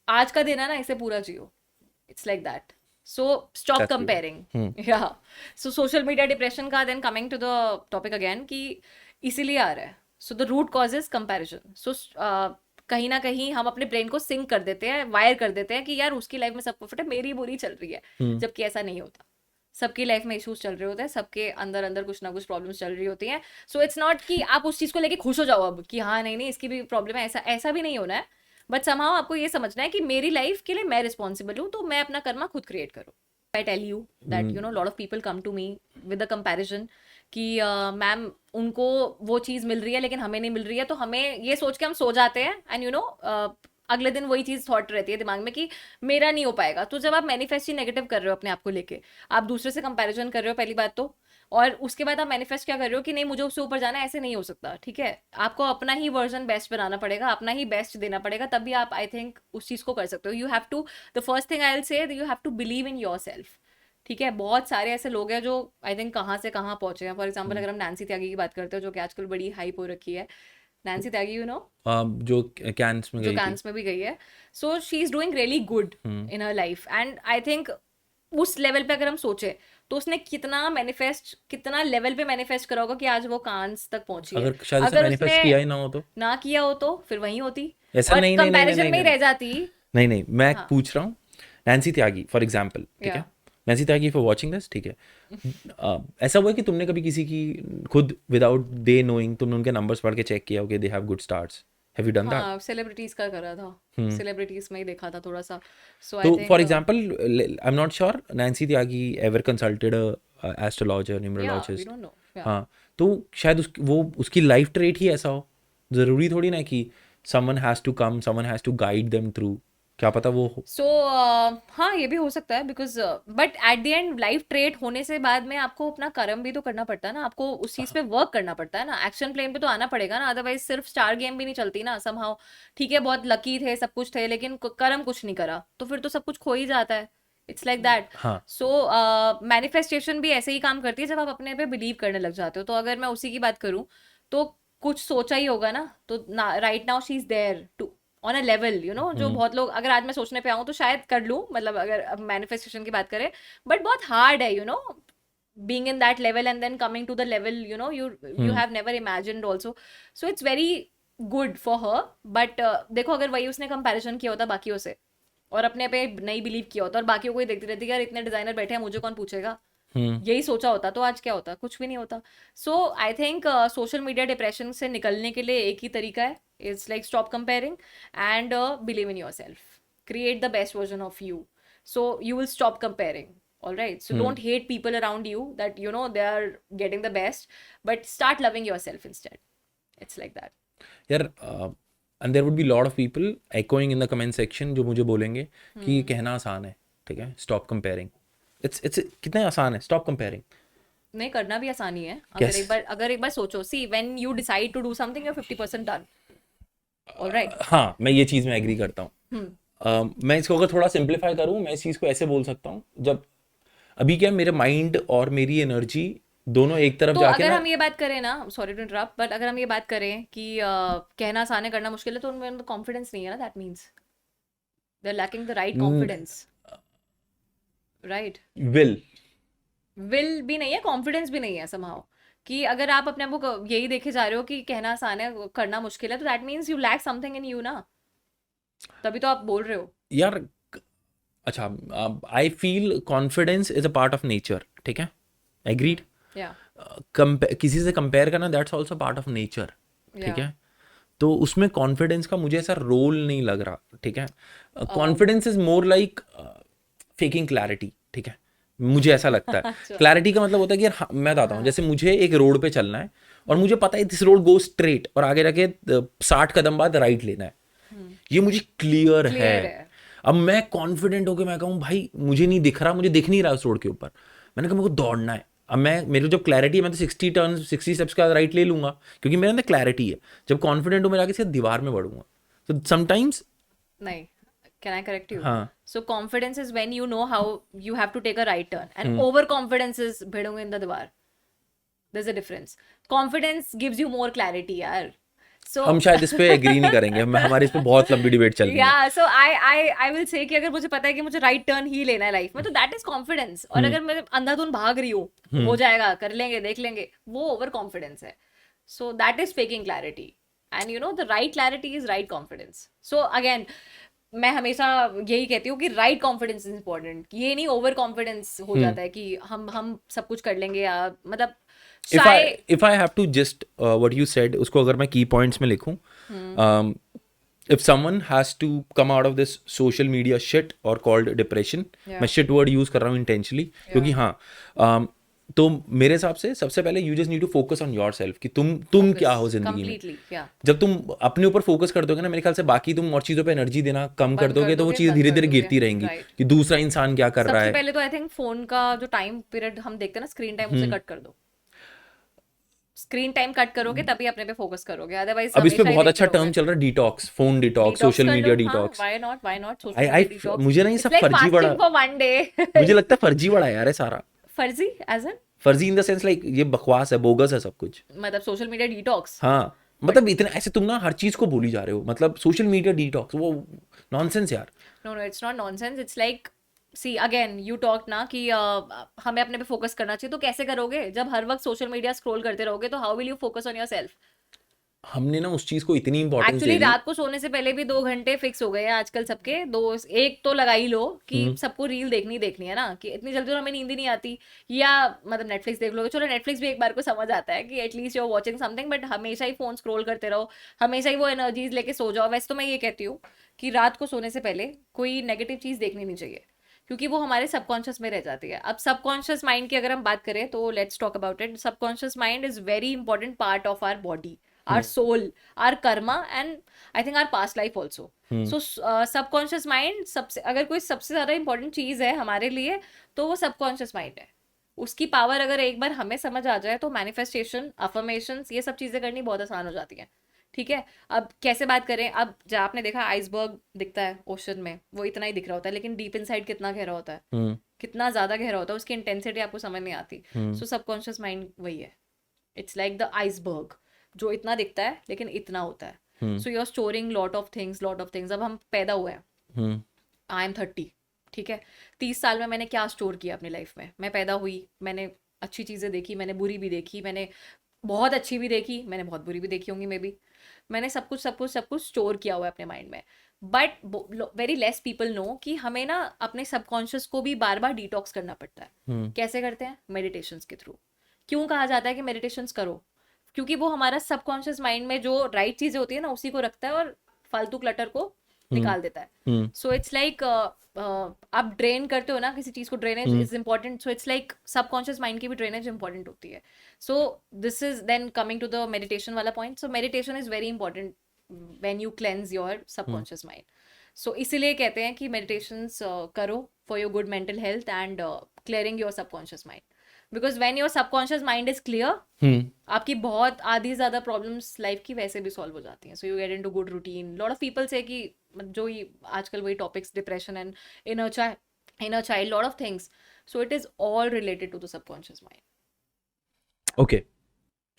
Speaker 1: आज का दिन है ना, इसे पूरा जियो। It's like that. So stop
Speaker 2: That's
Speaker 1: comparing. या सो सोशल मीडिया डिप्रेशन का, then coming to the topic again, कि इसीलिए आ रहा है। So the root cause is comparison. So कहीं ना कहीं हम अपने ब्रेन को सिंक कर देते हैं, वायर कर देते हैं कि यार उसकी लाइफ में सब परफेक्ट है, मेरी बुरी चल रही है, जबकि ऐसा नहीं होता। सबकी लाइफ में इश्यूज चल रहे होते हैं, सबके अंदर अंदर कुछ ना कुछ प्रॉब्लम्स चल रही होती हैं। सो इट्स नॉट कि आप उस चीज को लेके खुश हो जाओ अब कि हाँ नहीं नहीं इसकी भी प्रॉब्लम है, ऐसा ऐसा भी नहीं होना है। बट समहाउ आपको ये समझना है कि मेरी लाइफ के लिए मैं रिस्पॉन्सिबल हूँ, तो मैं अपना कर्मा खुद क्रिएट करूँ। I tell you that lot of people come to me with a comparison कि मैम उनको वो चीज़ मिल रही है लेकिन हमें नहीं मिल रही है। तो हमें ये सोच के हम सो जाते हैं, एंड अगले दिन वही चीज़ थॉट रहती है दिमाग में कि मेरा नहीं हो पाएगा। तो जब आप मैनिफेस्ट ही नेगेटिव कर रहे हो अपने आप को लेके, आप दूसरे से कंपैरिजन कर रहे हो पहली बात तो, और उसके बाद आप मैनिफेस्ट क्या कर रहे हो कि नहीं मुझे उससे ऊपर जाना है, ऐसे नहीं हो सकता। ठीक है, आपको अपना ही वर्जन बेस्ट बनाना पड़ेगा, अपना ही बेस्ट देना पड़ेगा, तभी आप आई थिंक उस चीज़ को कर सकते हो। You have to, the first thing I will say, you have to believe in your self. ठीक है, बहुत सारे ऐसे लोग हैं जो आई थिंक कहाँ से कहाँ पहुंचे हैं। फॉर एग्जाम्पल अगर हम नैन्सी त्यागी की बात करते हो, जो कि आजकल बड़ी हाइप हो रखी है। नैन्सी त्यागी
Speaker 2: जो कैंस में
Speaker 1: जो
Speaker 2: गई थी।
Speaker 1: कांस में भी गई है। So she is doing really good in her life, and I think उस लेवल पे अगर हम सोचे तो उसने कितना लेवल पे मैनिफेस्ट करा होगा कि आज वो कांस तक पहुंची है।
Speaker 2: अगर शायद
Speaker 1: अगर
Speaker 2: मैनिफेस्ट
Speaker 1: उसने
Speaker 2: किया ही ना हो तो
Speaker 1: ना किया हो तो फिर वहीं होती
Speaker 2: ऐसा
Speaker 1: और
Speaker 2: नहीं नहीं नहीं नहीं
Speaker 1: कंपैरिजन
Speaker 2: नहीं
Speaker 1: में ही
Speaker 2: नहीं
Speaker 1: रह जाती।
Speaker 2: नहीं नहीं मैं
Speaker 1: हाँ,
Speaker 2: पूछ रहा हूँ नैन्सी त्यागी फॉर एग्जाम्पल, ठीक है,
Speaker 1: या
Speaker 2: Nancy Tyagi for watching this, ठीक है। ऐसा हुआ है कि तुमने कभी किसी की खुद विदाउट दे नोइंग तुमने उनके नंबर्स पढ़ के चेक किया, okay they have good stars, have you done that?
Speaker 1: हाँ, सेलिब्रिटीज का करा था, सेलिब्रिटीज में ही देखा था थोड़ा सा। सो आई
Speaker 2: तो for
Speaker 1: think
Speaker 2: example I am not sure Nancy Tyagi ever consulted astrologer,
Speaker 1: या वी
Speaker 2: न्यूमरोलॉजिस्ट।
Speaker 1: डोंट नो या।
Speaker 2: हाँ, तो शायद वो उसकी लाइफ ट्रेट ही ऐसा हो। ज़रूरी थोड़ी ना कि someone has to come, someone has to guide them through, क्या पता वो हो।
Speaker 1: सो हाँ, ये भी हो सकता है, because but at the and life trait होने से बाद में आपको अपना कर्म भी तो करना पड़ता है ना, आपको उस चीज पे वर्क करना पड़ता है ना, एक्शन प्लेन पे तो आना पड़ेगा ना, अदरवाइज सिर्फ स्टार गेम भी नहीं चलती ना समहाउ। ठीक है, बहुत लकी थे, सब कुछ थे, लेकिन कर्म कुछ नहीं करा तो फिर तो सब कुछ खो ही जाता है। It's like that.
Speaker 2: हाँ,
Speaker 1: सो मैनिफेस्टेशन भी ऐसे ही काम करती है जब आप अपने पे बिलीव करने लग जाते हो। तो अगर मैं उसी की बात करूँ तो कुछ सोचा ही होगा ना, तो right now she is there to on a level, you know, जो बहुत लोग, अगर आज मैं सोचने पे आऊँ तो शायद कर लूँ, मतलब अगर अब मैनिफेस्टेशन की बात करें, बट बहुत हार्ड है, you know, being in that level and then coming to the level, you know, you have never imagined also. So it's very good for her, but देखो, अगर वही उसने कंपैरिजन किया होता बाकियों से और अपने पे नहीं बिलीव किया होता और बाकियों को ही देखती रहती कि यार इतने डिजाइनर बैठे हैं, मुझे कौन पूछेगा, यही सोचा होता, तो आज क्या होता, कुछ भी नहीं होता। So I think social media depression से निकलने के लिए एक ही तरीका है, it's like stop comparing and believe in your self, create the best version of you, so you will stop comparing. All right, so don't hate people around you that you know they are getting the best, but start loving yourself instead. It's like that.
Speaker 2: यार and there would be lot of people echoing in the comment section जो मुझे बोलेंगे कि ये कहना आसान है, ठीक है, स्टॉप कंपेयरिंग। इट्स कितना आसान है स्टॉप कंपेयरिंग।
Speaker 1: नहीं, करना भी आसानी है,
Speaker 2: Yes.
Speaker 1: अगर एक बार सोचो, see when you decide to do something you're 50% done. All right.
Speaker 2: हाँ, मैं ये चीज़ में एग्री करता हूँ। मैं इसको अगर थोड़ा सिंप्लीफाई करूँ, मैं इस चीज़ को ऐसे बोल सकता हूँ, जब अभी क्या मेरे माइंड और मेरी एनर्जी दोनों एक तरफ
Speaker 1: तो
Speaker 2: जाके
Speaker 1: अगर
Speaker 2: ना,
Speaker 1: हम ये बात करें ना, सॉरी टू इंटरप्ट, बट अगर हम ये बात करें कि कहना आसान है करना मुश्किल है, तो उनमें कॉन्फिडेंस नहीं है ना, that means they are lacking the right confidence, right.
Speaker 2: Will.
Speaker 1: Will भी नहीं है, कॉन्फिडेंस भी नहीं है समहाउ, कि अगर आप अपने आप को यही देखे जा रहे हो कि कहना आसान है करना मुश्किल है, तो that means you lack something in you ना, तभी तो आप बोल रहे हो।
Speaker 2: यार अच्छा, I feel confidence is a part of nature, ठीक है, एग्रीड।
Speaker 1: या
Speaker 2: किसी से कंपेयर करना that's also part of nature, ठीक
Speaker 1: या
Speaker 2: है। तो उसमें कॉन्फिडेंस का मुझे ऐसा रोल नहीं लग रहा, ठीक है। Confidence is more like faking clarity, ठीक है, मुझे ऐसा लगता है।
Speaker 1: अच्छा।
Speaker 2: क्लैरिटी का मतलब होता है कि यार हाँ, मैं बताता हूँ, जैसे मुझे एक रोड पे चलना है और मुझे पता है दिस रोड गो स्ट्रेट और आगे जाके 60 कदम बाद राइट लेना है, ये मुझे क्लियर
Speaker 1: क्लियर
Speaker 2: है।
Speaker 1: है।
Speaker 2: अब मैं कॉन्फिडेंट होकर मैं कहूँ भाई मुझे नहीं दिख रहा, मुझे दिख नहीं रहा उस रोड के ऊपर, मैंने कहा मेरे को दौड़ना है। अब मैं, मेरे को जब क्लैरिटी है मैं तो 60 स्टेप्स का राइट ले लूंगा, क्योंकि मेरे अंदर क्लैरिटी है। जब कॉन्फिडेंट हूँ मैं जाके सीधा दीवार में बढ़ूंगा। तो समटाइम्स,
Speaker 1: नहीं, कैन आई करेक्ट यू?
Speaker 2: हाँ,
Speaker 1: so confidence is when you know how you have to take a right turn, and over confidence is भिड़ोगे इन द दीवार, there is a difference. Confidence gives you more clarity यार। So
Speaker 2: हम शायद इस पे agree नहीं करेंगे, हमारे इस पे बहुत लंबी डिबेट चल रही है।
Speaker 1: या सो आई विल से कि अगर मुझे पता है कि मुझे राइट टर्न ही लेना है लाइफ में, तो दैट इज कॉन्फिडेंस। और अगर मैं अंधाधुन भाग रही हूँ, हो जाएगा, कर लेंगे, देख लेंगे, वो ओवर कॉन्फिडेंस है। सो that is faking clarity, and you know the right clarity is right confidence. So again मैं हमेशा यही कहती हूँ कि राइट कॉन्फिडेंस इज इंपॉर्टेंट, ये नहीं ओवर कॉन्फिडेंस हो जाता है कि हम सब कुछ कर लेंगे, या मतलब
Speaker 2: if I have to just what you said उसको अगर मैं की पॉइंट्स में लिखूं, if someone has to come out of this social media shit or called depression,
Speaker 1: Yeah.
Speaker 2: मैं shit word use कर रहा हूँ intentionally, क्योंकि हाँ, तो मेरे हिसाब से सबसे पहले you just need to focus on yourself कि तुम क्या हो जिंदगी में।
Speaker 1: completely, yeah.
Speaker 2: जब तुम अपने ऊपर फोकस कर दोगे ना, मेरे ख्याल से बाकी तुम और चीज़ों पे एनर्जी देना कम कर
Speaker 1: बंद कर
Speaker 2: दोगे, तो वो
Speaker 1: दोगे,
Speaker 2: चीज़
Speaker 1: बंद
Speaker 2: धीरे
Speaker 1: कर
Speaker 2: धीरे
Speaker 1: दोगे,
Speaker 2: गिरती रहेंगी
Speaker 1: right.
Speaker 2: कि दूसरा इंसान क्या कर रहा
Speaker 1: सबसे
Speaker 2: है।
Speaker 1: पहले तो आई थिंक फोन का जो टाइम पीरियड हम देखते हैं ना, स्क्रीन टाइम, उसे कट कर दो। स्क्रीन टाइम कट करोगे तभी अपने पे फोकस करोगे, अदरवाइज
Speaker 2: अब इस पे बहुत अच्छा टर्म चल रहा है, detox, phone detox, social media detox.
Speaker 1: Why not social media
Speaker 2: I
Speaker 1: detox?
Speaker 2: मुझे ना ये सब फर्जी बड़ा,
Speaker 1: फॉर वन डे।
Speaker 2: मुझे लगता है फर्जी बड़ा है यार ये सारा।
Speaker 1: फर्जी एज इन
Speaker 2: फर्जी इन द सेंस लाइक ये बकवास है, बोगस है सब कुछ।
Speaker 1: मतलब सोशल मीडिया डिटॉक्स?
Speaker 2: हाँ, मतलब इतने ऐसे तुम ना हर चीज को बोली जा रहे हो, मतलब सोशल मीडिया डिटॉक्स, वो नॉनसेंस यार।
Speaker 1: No, it's not nonsense, it's like, see again you talk ना कि हमें अपने पे फोकस करना चाहिए, तो कैसे करोगे जब हर वक्त सोशल मीडिया स्क्रॉल करते रहोगे, तो how will you focus on your self?
Speaker 2: हमने ना उस चीज को इतनी इंपॉर्टेंस दे
Speaker 1: एक्चुअली
Speaker 2: दी।
Speaker 1: रात को सोने से पहले भी 2 घंटे फिक्स हो गए हैं आजकल सबके, दो एक तो लगा ही लो कि सबको रील देखनी है ना, कि इतनी जल्दी तो हमें नींद ही नहीं आती, या मतलब नेटफ्लिक्स देख लोगे, चलो नेटफ्लिक्स भी एक बार को समझ आता है कि at least you are watching something, but हमेशा ही फोन स्क्रॉल करते रहो, हमेशा ही वो एनर्जीज लेके सो जाओ। वैसे तो मैं ये कहती हूँ कि रात को सोने से पहले कोई नेगेटिव चीज देखनी नहीं चाहिए, क्योंकि वो हमारे सबकॉन्शियस में रह जाती है। अब सबकॉन्शियस माइंड की अगर हम बात करें तो let's talk about it. Subconscious mind is very important part of our body, our soul, our karma, and I think our past life also. So subconscious mind सबसे, अगर कोई सबसे ज़्यादा इंपॉर्टेंट चीज़ है हमारे लिए तो वो सबकॉन्शियस माइंड है। उसकी पावर अगर एक बार हमें समझ आ जाए तो मैनिफेस्टेशन, अफर्मेशंस, ये सब चीज़ें करनी बहुत आसान हो जाती हैं। ठीक है, अब कैसे बात करें, अब जब आपने देखा आइसबर्ग दिखता है ओशन में, वो इतना ही दिख रहा होता है, लेकिन डीप इनसाइड कितना गहरा होता है, कितना ज़्यादा गहरा होता है, उसकी इंटेंसिटी आपको समझ नहीं आती। सो सबकॉन्शियस माइंड वही है, इट्स लाइक द आइसबर्ग, जो इतना दिखता है लेकिन इतना होता है। So you are storing lot of things. अब हम पैदा हुए हैं, आई एम 30, ठीक है, 30 साल में मैंने क्या स्टोर किया अपनी लाइफ में। मैं पैदा हुई, मैंने अच्छी चीज़ें देखी, मैंने बुरी भी देखी, मैंने बहुत अच्छी भी देखी, मैंने बहुत बुरी भी देखी होंगी मे बी। मैंने सब कुछ स्टोर किया हुआ है अपने माइंड में। But very less people know कि हमें ना अपने सबकॉन्शियस को भी बार बार डिटॉक्स करना पड़ता है। कैसे करते हैं? मेडिटेशंस के थ्रू। क्यों कहा जाता है कि मेडिटेशंस करो? क्योंकि वो हमारा सबकॉन्शियस माइंड में जो राइट चीजें होती है ना, उसी को रखता है और फालतू क्लटर को निकाल देता है। सो इट्स लाइक आप ड्रेन करते हो ना किसी चीज को, drainage is important. So it's like subconscious mind की भी ड्रेनेज इंपॉर्टेंट होती है। So this is then coming to the meditation वाला point. So meditation is very important when you cleanse your subconscious mind. So इसीलिए कहते हैं कि meditations करो for your good mental health and clearing your subconscious mind. Because when your subconscious mind is clear, आपकी बहुत आधी ज्यादा problems life की वैसे भी सॉल्व हो जाती हैं। So you get into good routine. Lot of people say कि जो ही आजकल वही topics, depression and inner child, lot of things. So it is all related to the subconscious mind.
Speaker 2: Okay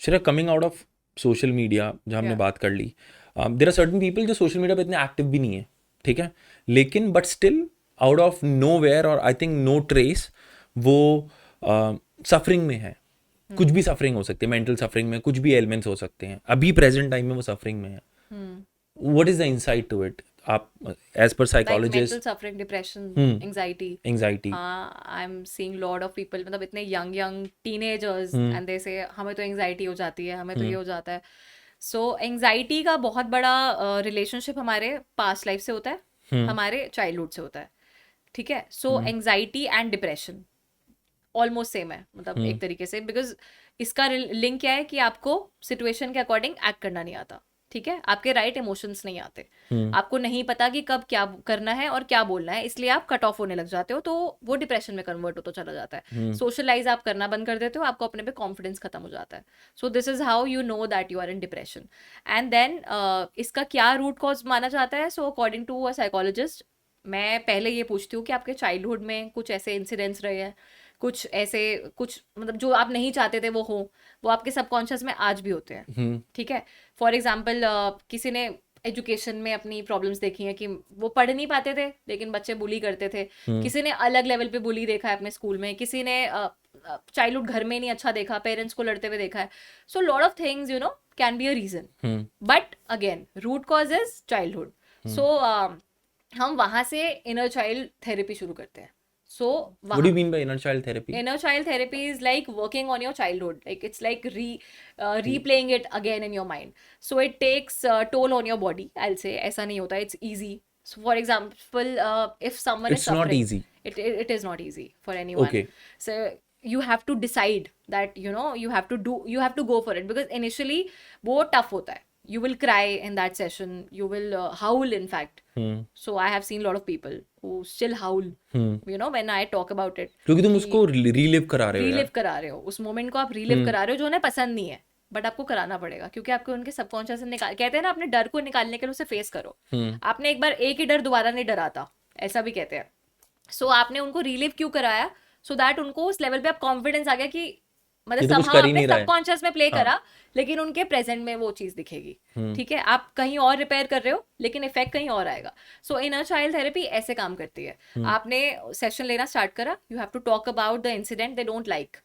Speaker 2: Shreya, coming out of social media जहाँ हमने बात कर ली, देर आर सर्टन पीपल जो सोशल मीडिया पे इतने एक्टिव भी नहीं है, ठीक है, लेकिन but still out of know where और आई थिंक नो ट्रेस वो सफरिंग में है। कुछ भी सफरिंग हो सकती है, मेंटल सफरिंग में कुछ भी एलिमेंट्स हो सकते हैं, अभी प्रेजेंट टाइम में वो सफरिंग में है। What is the insight to it? आप as per psychologist,
Speaker 1: mental suffering, depression, anxiety, I am seeing lot of people, मतलब इतने यंग टीनेजर्स, एंड दे से हमें तो एंजाइटी हो जाती है, हमें तो ये हो जाता है। सो एंजाइटी का बहुत बड़ा रिलेशनशिप हमारे पास्ट लाइफ से होता है, हमारे चाइल्डहुड से होता है। ठीक है, so anxiety and depression almost same है, मतलब एक तरीके से, बिकॉज इसका लिंक क्या है कि आपको सिचुएशन के अकॉर्डिंग एक्ट करना नहीं आता। ठीक है, आपके राइट इमोशंस नहीं आते, आपको नहीं पता कि कब क्या करना है और क्या बोलना है, इसलिए आप कट ऑफ होने लग जाते हो, तो वो डिप्रेशन में कन्वर्ट होता चला जाता है। सोशलाइज आप करना बंद कर देते हो, आपको अपने पे कॉन्फिडेंस खत्म हो जाता है। So this is how you know that you are in depression. And then इसका क्या रूट कॉज माना जाता है? So according to a psychologist, मैं पहले ये पूछती हूँ कि आपके चाइल्डहुड में कुछ ऐसे इंसिडेंट्स रहे हैं, कुछ ऐसे, कुछ मतलब जो आप नहीं चाहते थे वो आपके सबकॉन्शियस में आज भी होते हैं। ठीक है, फॉर एग्जाम्पल किसी ने एजुकेशन में अपनी प्रॉब्लम्स देखी हैं कि वो पढ़ नहीं पाते थे लेकिन बच्चे बुली करते थे, किसी ने अलग लेवल पे बुली देखा है अपने स्कूल में, किसी ने चाइल्डहुड घर में नहीं अच्छा देखा, पेरेंट्स को लड़ते हुए देखा है। So lot of things you know can be a reason, but again root cause is childhood. So हम वहां से इनर चाइल्ड थेरेपी शुरू करते हैं। So,
Speaker 2: what do you mean by inner child therapy?
Speaker 1: Inner child therapy is like working on your childhood. Like it's like replaying it again in your mind. So it takes toll on your body. I'll say ऐसा नहीं होता. It's easy. So for example, if someone is suffering,
Speaker 2: it's not easy.
Speaker 1: It is not easy for anyone.
Speaker 2: Okay.
Speaker 1: So you have to decide that you know you have to go for it, because initially वो tough होता है. You will cry in that session. You will howl, in fact. So I have seen a lot of people who still howl, you know, when I talk about it.
Speaker 2: क्योंकि तुम उसको relive करा रहे हो,
Speaker 1: relive करा रहे हो, उस मोमेंट को आप रीलिव करा रहे हो जो उन्हें पसंद नहीं है, बट आपको कराना पड़ेगा क्योंकि आपको उनके सबकॉन्शियस से निकाल, कहते हैं ना, अपने डर को निकालने के लिए उसे फेस करो। आपने एक बार एक ही डर दोबारा नहीं डराता, ऐसा भी कहते हैं। सो आपने उनको रीलिव क्यों कराया? सो दैट उनको उस लेवल पे अब कॉन्फिडेंस आ गया कि मतलब somehow आपने सबकॉन्शियस में प्ले करा, लेकिन उनके प्रेजेंट में वो चीज दिखेगी। ठीक है, आप कहीं और रिपेयर कर रहे हो लेकिन इफेक्ट कहीं और आएगा। सो इनर चाइल्ड थेरेपी ऐसे काम करती है। आपने सेशन लेना स्टार्ट करा, you have to talk about the incident they don't like,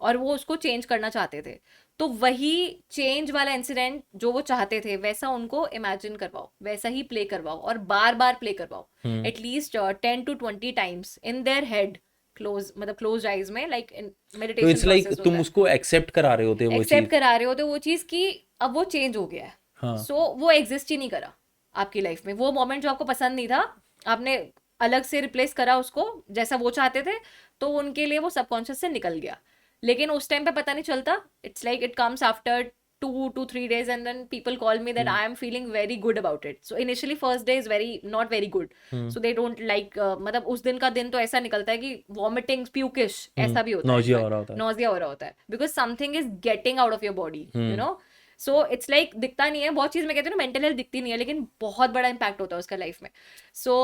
Speaker 1: और वो उसको चेंज करना चाहते थे, तो वही चेंज वाला इंसिडेंट जो वो चाहते थे वैसा उनको इमेजिन करवाओ, वैसा ही प्ले करवाओ और बार बार प्ले करवाओ, at least 10 to 20 times in their head, close मतलब क्लोज आइज में, लाइक
Speaker 2: तो
Speaker 1: मेडिटेशन
Speaker 2: इट्स लाइक
Speaker 1: प्रोसेस होता
Speaker 2: तुम
Speaker 1: है,
Speaker 2: उसको एक्सेप्ट करा रहे होते वो
Speaker 1: एक्सेप्ट
Speaker 2: चीज।
Speaker 1: करा रहे हो तो वो चीज की अब वो चेंज हो गया है,
Speaker 2: हाँ
Speaker 1: सो वो एग्जिस्ट ही नहीं करा आपकी लाइफ में, वो मोमेंट जो आपको पसंद नहीं था आपने अलग से रिप्लेस करा उसको जैसा वो चाहते थे, तो उनके लिए वो सबकॉन्शियस से निकल गया, लेकिन उस टाइम पे पता नहीं चलता, it's like it comes after 2 to 3 days and then people call me that I am feeling very good about it. So initially first day is very not very good. So they don't like मतलब उस दिन का दिन तो ऐसा निकलता है कि vomiting, pukish ऐसा भी होता है
Speaker 2: नौजिया हो
Speaker 1: इनफैक्ट,
Speaker 2: रहा होता है।
Speaker 1: nausea हो रहा होता है because something is getting out of your body, you know. So it's like दिखता नहीं है बहुत चीज, मैं कहती हूँ मेंटल हेल्थ दिखती नहीं है लेकिन बहुत बड़ा इम्पैक्ट होता है उसका लाइफ में। सो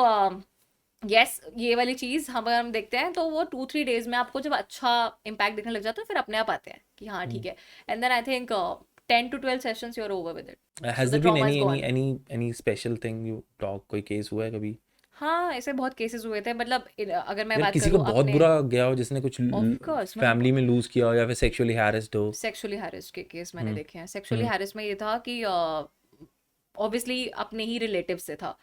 Speaker 1: यस ये वाली चीज हम अगर हम देखते हैं तो वो 2-3 days में आपको जब अच्छा इम्पैक्ट दिखने लग जाता है फिर अपने आप आते हैं कि हाँ ठीक है, and then I think 10 to 12 sessions you're over with it, so
Speaker 2: has
Speaker 1: the
Speaker 2: there been
Speaker 1: trauma is
Speaker 2: any
Speaker 1: gone.
Speaker 2: Any special thing you talk, कोई केस हुआ है कभी?
Speaker 1: हाँ ऐसे बहुत केसेस हुए थे, मतलब अगर मैं
Speaker 2: यार
Speaker 1: बात
Speaker 2: किसी को
Speaker 1: करूँ
Speaker 2: बहुत
Speaker 1: अपने,
Speaker 2: बुरा गया हो, जिसने कुछ
Speaker 1: ऑफ कोर्स
Speaker 2: फैमिली में लूज किया हो या फिर सेक्सुअली हैरेस्ड हो?
Speaker 1: सेक्सुअली हैरेस्ड के केस मैंने
Speaker 2: हम्म
Speaker 1: देखे हैं। सेक्सुअली हैरेस में ये था कि ऑब्वियसली अपने ही रिलेटिव से था,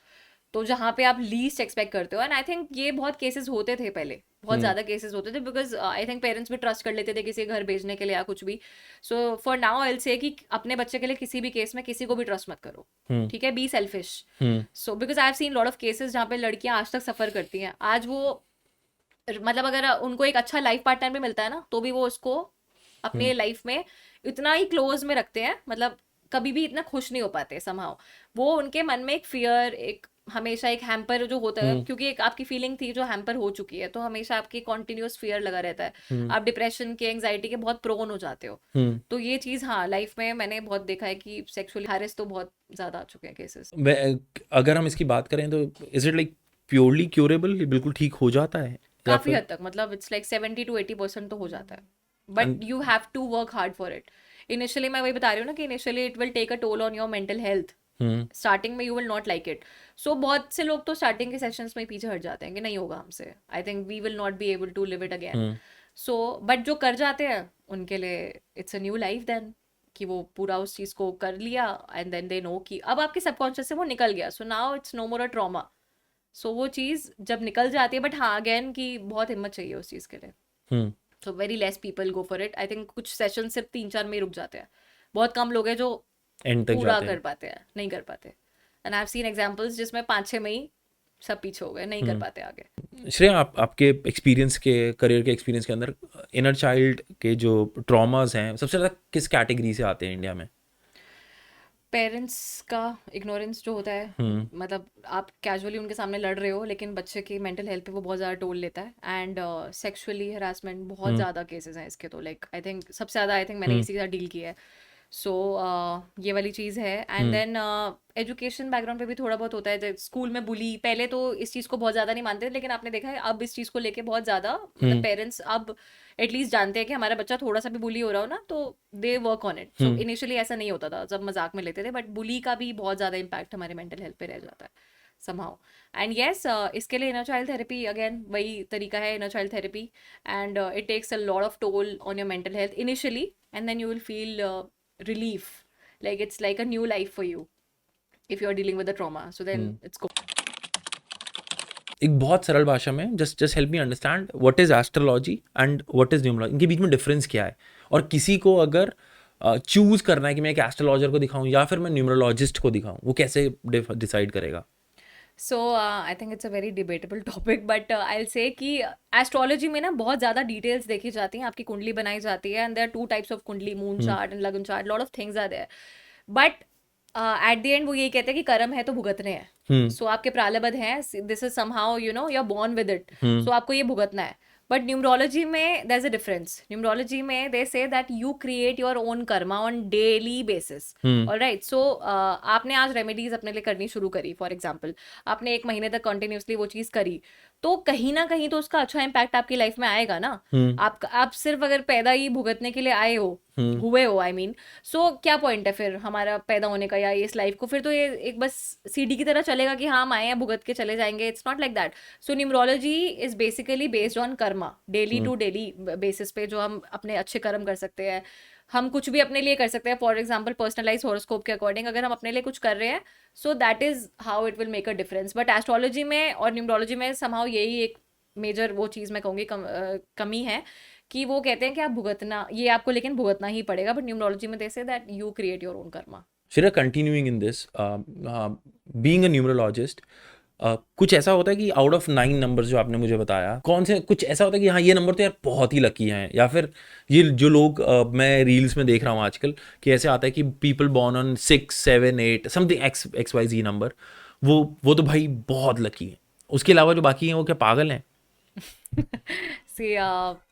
Speaker 1: तो जहाँ पे आप लीस्ट एक्सपेक्ट करते हो, एंड आई थिंक ये बहुत केसेस होते थे पहले, बहुत ज़्यादा केसेस होते थे बिकॉज आई थिंक पेरेंट्स भी ट्रस्ट कर लेते थे किसी के घर भेजने के लिए या कुछ भी। So for now I will say कि अपने बच्चे के लिए किसी भी केस में किसी को भी ट्रस्ट मत करो, ठीक है, be selfish. So because I have seen lot of cases जहाँ पे लड़कियां आज तक सफ़र करती हैं, आज वो मतलब अगर उनको एक अच्छा लाइफ पार्टनर भी मिलता है ना तो भी वो उसको अपने लाइफ में इतना ही क्लोज में रखते हैं, मतलब कभी भी इतना खुश नहीं हो पाते समहाउ, वो उनके मन में एक फियर, एक हमेशा एक हैम्पर जो होता है, क्योंकि एक आपकी फीलिंग थी जो हैम्पर हो चुकी है तो हमेशा आपकी कॉन्टिन्यूस फियर लगा रहता है, आप डिप्रेशन के एंजाइटी के बहुत प्रोन हो जाते हो। तो ये चीज़ हाँ लाइफ में मैंने बहुत देखा है कि सेक्सुअली हैरेस तो बहुत ज़्यादा आ चुके हैं केसेस।
Speaker 2: अगर हम इसकी बात करें तो is it like purely curable, बिल्कुल ठीक हो जाता है या
Speaker 1: काफ़ी
Speaker 2: फिर?
Speaker 1: हद तक, मतलब इट्स लाइक 70 to 80% तो हो जाता है, but you have to work hard for it. Initially मैं वही बता रही हूँ ना कि initially it will take a toll on your mental health, starting में you will not like it. So बहुत से लोग तो स्टार्टिंग के सेशंस में ही पीछे हट जाते हैं कि नहीं होगा हमसे, I think we will not be able to live it again. So but जो कर जाते हैं उनके लिए it's a new life then, कि वो पूरा उस चीज़ को कर लिया एंड देन दे नो कि अब आपके सबकॉन्शियस से वो निकल गया, so now it's no more a trauma. So वो चीज़ जब निकल जाती है, बट हाँ अगेन कि बहुत हिम्मत चाहिए उस चीज़ के लिए, so very less people go for it. I think कुछ सेशन सिर्फ 3-4 में ही रुक जाते हैं, बहुत कम लोग हैं जो
Speaker 2: एंड तक
Speaker 1: पूरा
Speaker 2: जाते
Speaker 1: कर
Speaker 2: हैं।
Speaker 1: पाते हैं, नहीं कर पाते। And I have seen examples जिसमें 5-6 में ही सब पीछे हो गए, नहीं कर पाते आगे।
Speaker 2: श्रेया, आप आपके एक्सपीरियंस के, करियर के एक्सपीरियंस के अंदर इनर चाइल्ड के जो ट्रॉमास हैं सबसे ज़्यादा किस कैटेगरी से आते हैं इंडिया में?
Speaker 1: पेरेंट्स का इग्नोरेंस जो होता है, मतलब आप कैजुअली उनके सामने लड़ रहे हो लेकिन बच्चे की मेंटल हेल्थ पे वो बहुत ज़्यादा टोल लेता है, एंड सेक्सुअली हरासमेंट बहुत ज़्यादा केसेस हैं इसके, तो लाइक आई थिंक सबसे ज़्यादा आई थिंक मैंने इसी के साथ डील किया है। सो ये वाली चीज़ है, एंड देन एजुकेशन बैकग्राउंड पे भी थोड़ा बहुत होता है, स्कूल में बुली, पहले तो इस चीज़ को बहुत ज़्यादा नहीं मानते थे लेकिन आपने देखा है अब इस चीज़ को लेके बहुत ज़्यादा, मतलब पेरेंट्स अब एटलीस्ट जानते हैं कि हमारा बच्चा थोड़ा सा भी बुली हो रहा हो ना तो they work on it. So initially ऐसा नहीं होता था जब मजाक में लेते थे, बट बुली का भी बहुत ज़्यादा इम्पैक्ट हमारे मेंटल हेल्थ पे रह जाता है somehow. And yes, इसके लिए इनर चाइल्ड थेरेपी अगेन वही तरीका है, inner child therapy, and it takes a lot of toll on your mental health initially, and then you will feel relief, like it's like a new life for you if you're dealing with the trauma, so then it's go.
Speaker 2: एक बहुत सरल भाषा में just just help me understand what is astrology and what is numerology, इनके बीच में difference क्या है? और किसी को अगर चूज करना है कि मैं एक एस्ट्रोलॉजर को दिखाऊं या फिर मैं न्यूमरोलॉजिस्ट को दिखाऊं, वो कैसे डिसाइड करेगा?
Speaker 1: So I think it's a very debatable topic, but I'll say कि एस्ट्रोलॉजी में ना बहुत ज़्यादा डिटेल्स देखी जाती हैं, आपकी कुंडली बनाई जाती है, and there are 2 types of kundli, moon chart and lagan chart, lot of things are there, but at the end वो यही कहते हैं कि कर्म है तो भुगतने हैं। सो आपके प्रारब्ध हैं, this is somehow you know you are born with it, so आपको ये भुगतना है। बट न्यूमरोलॉजी में there is a difference, numerology में they say that you create your own karma on daily basis, alright. So आपने आज रेमेडीज अपने लिए करनी शुरू करी, फॉर एग्जांपल आपने 1 महीने तक कंटिन्यूसली वो चीज़ करी, तो कहीं ना कहीं तो उसका अच्छा इम्पैक्ट आपकी लाइफ में आएगा ना। आप सिर्फ अगर पैदा ही भुगतने के लिए आए हो, हुए हो आई मीन, सो क्या पॉइंट है फिर हमारा पैदा होने का या इस लाइफ को, फिर तो ये एक बस सीडी की तरह चलेगा कि हाँ हम आए हैं भुगत के चले जाएंगे, it's not like that. So numerology is basically based on karma, daily to daily basis पे जो हम अपने अच्छे कर्म कर सकते हैं, हम कुछ भी अपने लिए कर सकते हैं, फॉर एग्जाम्पल पर्सनलाइज हॉरोस्कोप के अकॉर्डिंग अगर हम अपने लिए कुछ कर रहे हैं, so that is how it will make a difference. But astrology में और न्यूमरोलॉजी में समहाउ यही एक मेजर वो चीज़ मैं कहूँगी कमी है कि वो कहते हैं कि आप भुगतना, ये आपको लेकिन भुगतना ही पड़ेगा, बट न्यूमरोलॉजी में they say that you create your own karma.
Speaker 2: Shreya, continuing in this, being a numerologist, कुछ ऐसा होता है कि आउट ऑफ 9 नंबर्स जो आपने मुझे बताया, कौन से कुछ ऐसा होता है कि हाँ ये नंबर तो यार बहुत ही लकी हैं, या फिर ये जो लोग मैं रील्स में देख रहा हूँ आजकल कि ऐसे आता है कि people born on 6, 7, 8 something XYZ number, वो तो भाई बहुत लकी है, उसके अलावा जो बाकी हैं वो क्या पागल हैं?
Speaker 1: See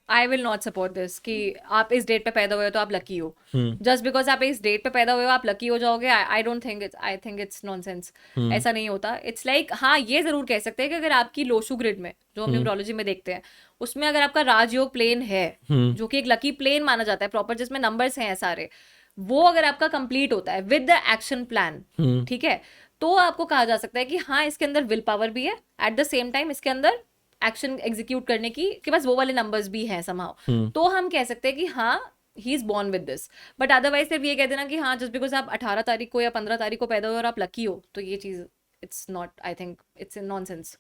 Speaker 1: I will not support this कि आप इस डेट पे पैदा हुए हो तो आप लकी हो, जस्ट बिकॉज आप इस डेट पे पैदा हुए हो आप लकी हो जाओगे। I don't think it's, I think it's nonsense. ऐसा नहीं होता। इट्स लाइक हाँ ये जरूर कह सकते हैं कि अगर आपकी लोशु ग्रिड में जो हम न्यूमरोलॉजी में देखते हैं उसमें अगर आपका राजयोग प्लेन है जो कि एक लकी प्लेन माना जाता है प्रॉपर, जिसमें नंबर्स हैं सारे, वो अगर आपका कंप्लीट होता है विद द एक्शन प्लान, ठीक है, तो आपको कहा जा सकता है कि हाँ इसके अंदर विल पावर भी है, एट द सेम टाइम इसके अंदर एक्शन एग्जीक्यूट करने की के पास वो वाले नंबर्स भी हैं समहाउ, तो हम कह सकते हैं कि हाँ he is born with this. But otherwise सिर्फ ये कह देना कि हाँ जस्ट बिकॉज आप 18 तारीख को या 15 तारीख को पैदा हुए और आप लकी हो, तो ये चीज it's not, I think it's nonsense.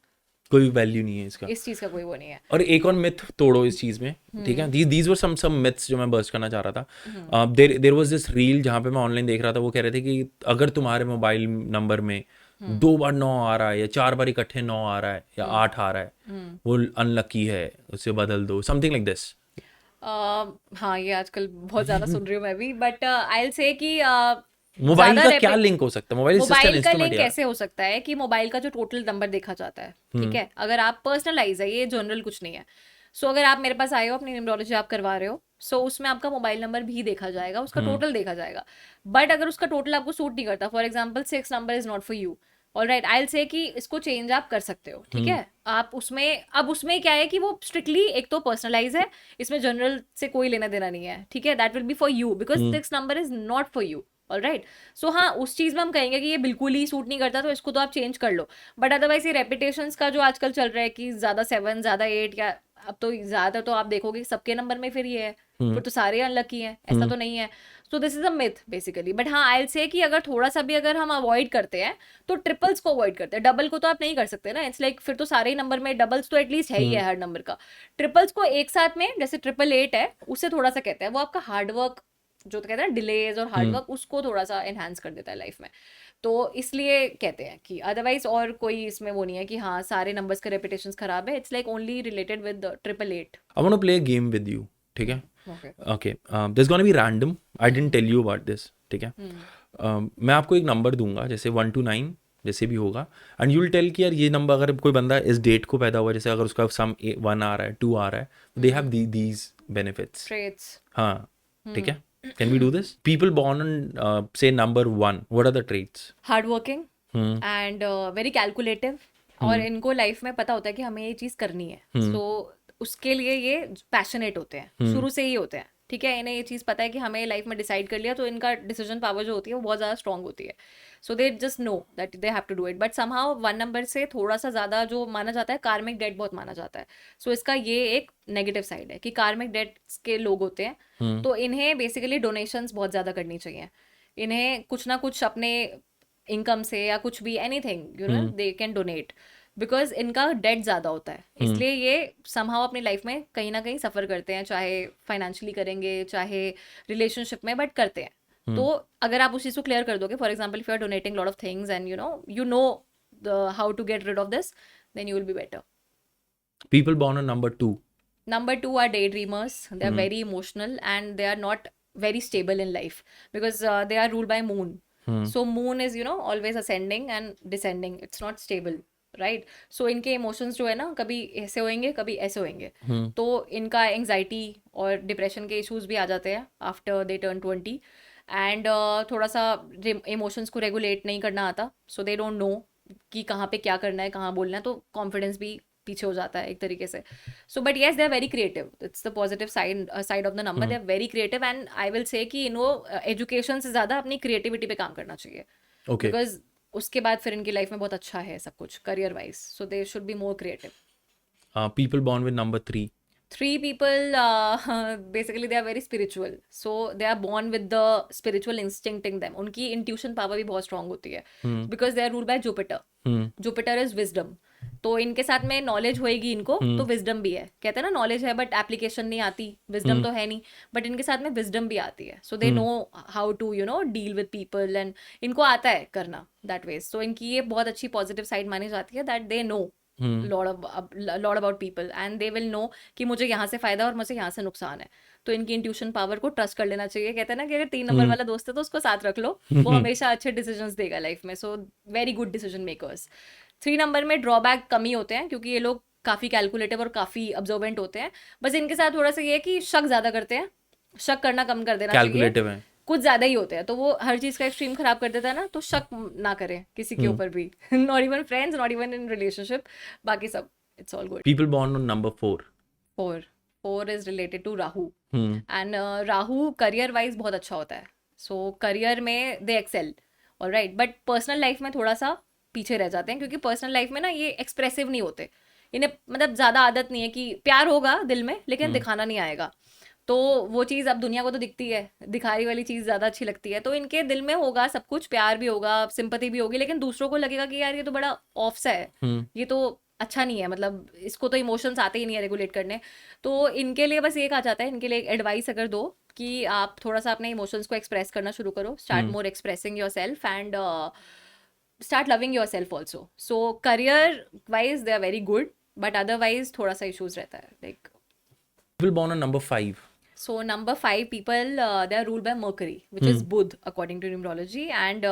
Speaker 2: कोई वैल्यू नहीं है इसका।
Speaker 1: इस चीज का कोई वो नहीं है।
Speaker 2: और एक और मिथ तोड़ो इस चीज में, ठीक है, दीज वर सम मिथ्स जो मैं बर्स्ट करना चाह रहा था। देयर वाज दिस रील जहाँ पे मैं ऑनलाइन देख रहा था, वो कह रहे थे कि अगर तुम्हारे मोबाइल नंबर में 2 बार 9 आ रहा है या 4 बार इकट्ठे 9 आ रहा है या 8 आ रहा है, वो अनलकी है, उसे बदल दो, समथिंग लाइक दिस।
Speaker 1: हाँ ये आजकल बहुत ज्यादा सुन रही हूँ मैं भी, बट आई विल से कि
Speaker 2: मोबाइल का क्या लिंक हो सकता है? मोबाइल सिस्टम
Speaker 1: मोबाइल का
Speaker 2: इंस्ट्रूमेंट
Speaker 1: लिंक
Speaker 2: यार।
Speaker 1: कैसे हो सकता है कि मोबाइल का जो टोटल नंबर देखा जाता है, ठीक है, अगर आप पर्सनलाइज है, ये जनरल कुछ नहीं है। सो अगर आप मेरे पास आए हो अपनी न्यूमरोलॉजी आप करवा रहे हो, सो उसमें आपका मोबाइल नंबर भी देखा जाएगा, उसका टोटल देखा जाएगा। बट अगर उसका टोटल आपको सूट नहीं करता, for example 6 number is not for you, all right, I will say कि इसको चेंज आप कर सकते हो, ठीक है। आप उसमें, अब उसमें क्या है कि वो स्ट्रिक्टली एक तो पर्सनलाइज है, इसमें जनरल से कोई लेना देना नहीं है, ठीक है, that will be for you because 6 number is not for you, all right. So हाँ उस चीज में हम कहेंगे कि ये बिल्कुल ही सूट नहीं करता तो इसको तो आप चेंज कर लो। बट अदरवाइज ये रेपिटेशंस का जो आजकल चल रहा है कि ज्यादा 7 ज्यादा 8, या अब तो ज्यादा तो आप देखोगे कि सबके नंबर में फिर ये है, फिर तो सारे अनलकी हैं, ऐसा तो नहीं है। So this is a myth basically. But हाँ आई विल से कि अगर थोड़ा सा भी अगर हम अवॉइड करते हैं तो ट्रिपल्स को अवॉइड करते हैं, डबल को तो आप नहीं कर सकते ना, इट्स लाइक फिर तो सारे ही नंबर में डबल्स तो एटलीस्ट है ही है हर नंबर का। ट्रिपल्स को एक साथ में, जैसे 888 है, उससे थोड़ा सा कहते हैं वो आपका हार्डवर्क जो तो कहते हैं डिलेज और हार्डवर्क, उसको थोड़ा सा एनहांस कर देता है लाइफ में, तो इसलिए कहते हैं कि अदरवाइज और कोई इसमें वो नहीं है कि हाँ सारे नंबर्स के रेपिटेशंस खराब है, it's like only related with 888।
Speaker 2: I want to play a game with you, ठीक है?
Speaker 1: Okay.
Speaker 2: Okay, this gonna be random, I didn't tell you about this, ठीक है? मैं आपको एक नंबर दूंगा, जैसे 1 to 9 जैसे भी होगा, एंड यू विल टेल कि यार ये नंबर, अगर कोई बंदा इस डेट को पैदा हुआ, जैसे अगर उसका सम 1 आ रहा है, 2 आ रहा है, they have these benefits.
Speaker 1: Traits.
Speaker 2: हाँ, ठीक है, can we do this? People born on से number 1, what are the traits?
Speaker 1: Hard working and very calculative, और इनको लाइफ में पता होता है कि हमें ये चीज करनी है, सो उसके लिए ये पैशनेट होते हैं, शुरू से ही होते हैं, ठीक है, इन्हें ये चीज पता है कि हमें लाइफ में डिसाइड कर लिया, तो इनका डिसीजन पावर जो होती है वो बहुत ज्यादा स्ट्रांग होती है, so they just know that they have to do it. But somehow 1 number से थोड़ा सा ज्यादा जो माना जाता है कार्मिक डेट बहुत माना जाता है, सो इसका ये एक नेगेटिव साइड है कि कार्मिक डेट्स के लोग होते हैं, तो इन्हें बेसिकली डोनेशंस बहुत ज्यादा करनी चाहिए, इन्हें कुछ ना कुछ अपने इनकम से या कुछ भी anything you know they can donate, because इनका डेट ज़्यादा होता है, इसलिए ये समहाउ अपनी लाइफ में कहीं ना कहीं सफ़र करते हैं, चाहे फाइनेंशियली करेंगे चाहे रिलेशनशिप में, बट करते हैं। तो अगर आप उस चीज़ को क्लियर कर दोगे, for example if you are donating lot of things and you know how to get rid of this, then you will be better.
Speaker 2: People born on number 2.
Speaker 1: Number 2 are daydreamers. They are very emotional and they are not very stable in life because they are ruled by moon. So moon is always ascending and descending. It's not stable, right? So इनके emotions जो है ना, कभी ऐसे होंगे कभी ऐसे होंगे, तो इनका anxiety और depression के issues भी आ जाते हैं after they turn 20, and थोड़ा सा emotions को regulate नहीं करना आता, so they don't know कि कहाँ पे क्या करना है, कहाँ बोलना है, तो confidence भी पीछे हो जाता है एक तरीके से। So but yes they are very creative, it's the positive side of the number, they are very creative, and I will say कि इनको एजुकेशन से ज़्यादा अपनी क्रिएटिविटी पे काम करना चाहिए,
Speaker 2: Okay.
Speaker 1: बिकॉज उसके बाद फिर इनकी लाइफ में बहुत अच्छा है सब कुछ career wise, so they should be more creative.
Speaker 2: People born with number 3.
Speaker 1: Three people, basically they are very spiritual. So they are born with the spiritual instinct in them. उनकी intuition power भी बहुत strong होती है. Because they are ruled by Jupiter. Jupiter is wisdom. तो इनके साथ में knowledge होएगी इनको तो विजडम भी है. कहते हैं ना नॉलेज है बट एप्लीकेशन नहीं आती. विजडम तो है नहीं बट इनके साथ में विजडम भी आती है. So they know how to deal with people and इनको आता है करना दैट वेज. सो इनकी ये बहुत अच्छी पॉजिटिव साइड मानी जाती है that they know lot about people and they will know कि मुझे यहाँ से फायदा और मुझे यहाँ से नुकसान है. तो इनकी इंट्यूशन पावर को ट्रस्ट कर लेना चाहिए. कहते हैं ना कि अगर 3 नंबर वाला दोस्त है तो उसको साथ रख लो, वो हमेशा अच्छे डिसीजंस देगा लाइफ में. So very good decision makers. 3 number में ड्रॉबैक कम ही होते हैं क्योंकि ये लोग काफ़ी कैलकुलेटिव और काफ़ी ऑब्जर्वेंट होते हैं. बस इनके साथ थोड़ा सा ये है कि शक ज़्यादा करते हैं. शक करना कम कर देना चाहिए.
Speaker 2: कैलकुलेटिव है,
Speaker 1: कुछ ज़्यादा ही होते हैं तो वो हर चीज़ का एक्सट्रीम खराब कर देता है ना. तो शक ना करें किसी के ऊपर भी. Not even friends, not even in relationship. बाकी सब it's all good.
Speaker 2: people born on number 4.
Speaker 1: 4 is related to Rahu. And Rahu career wise बहुत अच्छा होता है. So career में they excel, alright. But personal life में थोड़ा सा पीछे रह जाते हैं क्योंकि पर्सनल लाइफ में ना ये एक्सप्रेसिव नहीं होते. इन्हें मतलब ज़्यादा आदत नहीं है कि प्यार होगा दिल में लेकिन दिखाना नहीं आएगा. तो वो चीज़ अब दुनिया को तो दिखती है, दिखाई वाली चीज़ ज़्यादा अच्छी लगती है. तो इनके दिल में होगा सब कुछ, प्यार भी होगा, सिंपैथी भी होगी, लेकिन दूसरों को लगेगा कि यार ये तो बड़ा ऑफ सा है, ये तो अच्छा नहीं है, मतलब इसको तो इमोशंस आते ही नहीं है रेगुलेट करने. तो इनके लिए बस ये कहा जाता है, इनके लिए एक एडवाइस अगर दो कि आप थोड़ा सा अपने इमोशंस को एक्सप्रेस करना शुरू करो. Start more expressing your self and start loving yourself also. So career wise they are very good but otherwise थोड़ा सा issues रहता है like.
Speaker 2: People born on number 5.
Speaker 1: So number 5 people they are ruled by Mercury which is Budh according to numerology and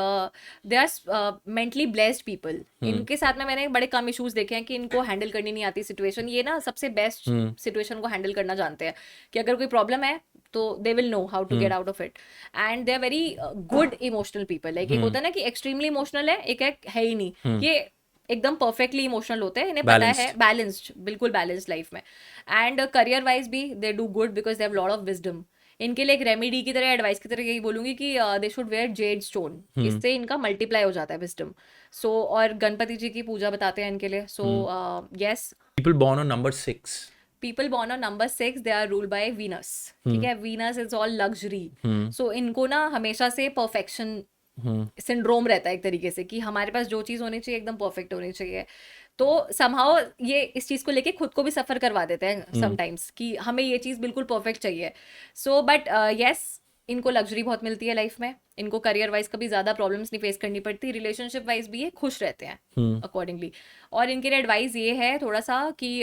Speaker 1: they are mentally blessed people. इनके साथ में मैंने बड़े कम issues देखे हैं कि इनको हैंडल करनी नहीं आती सिचुएशन. ये ना सबसे बेस्ट सिचुएशन को हैंडल करना जानते हैं कि अगर कोई प्रॉब्लम है तो they will know how to get out of it. And they are very good emotional people. Like एक होता है ना कि एक्सट्रीमली इमोशनल है, एक है ही नहीं. ये एकदम परफेक्टली इमोशनल होते हैं, इन्हें पता है बैलेंस्ड, बिल्कुल बैलेंस्ड लाइफ में. एंड करियर वाइज भी they do good because they have lot of wisdom. इनके लिए एक रेमेडी की तरह, एडवाइस की तरह यही बोलूंगी कि they should wear jade stone. इससे इनका मल्टीप्लाई हो जाता है विजडम. सो और गणपति जी की पूजा बताते हैं इनके लिए. So yes.
Speaker 2: People born on number 6.
Speaker 1: People born on number 6 they are ruled by Venus. ठीक है. Venus is all luxury. So इनको ना हमेशा से perfection सिंड्रोम रहता है एक तरीके से कि हमारे पास जो चीज़ होनी चाहिए एकदम परफेक्ट होनी चाहिए. तो समहाउ ये इस चीज़ को लेके खुद को भी सफ़र करवा देते हैं समटाइम्स कि हमें ये चीज़ बिल्कुल परफेक्ट चाहिए. सो बट यस इनको लग्जरी बहुत मिलती है लाइफ में. इनको करियर वाइज कभी ज़्यादा प्रॉब्लम्स नहीं फेस करनी पड़ती. रिलेशनशिप वाइज भी ये खुश रहते हैं अकॉर्डिंगली. और इनके लिए एडवाइस ये है थोड़ा सा कि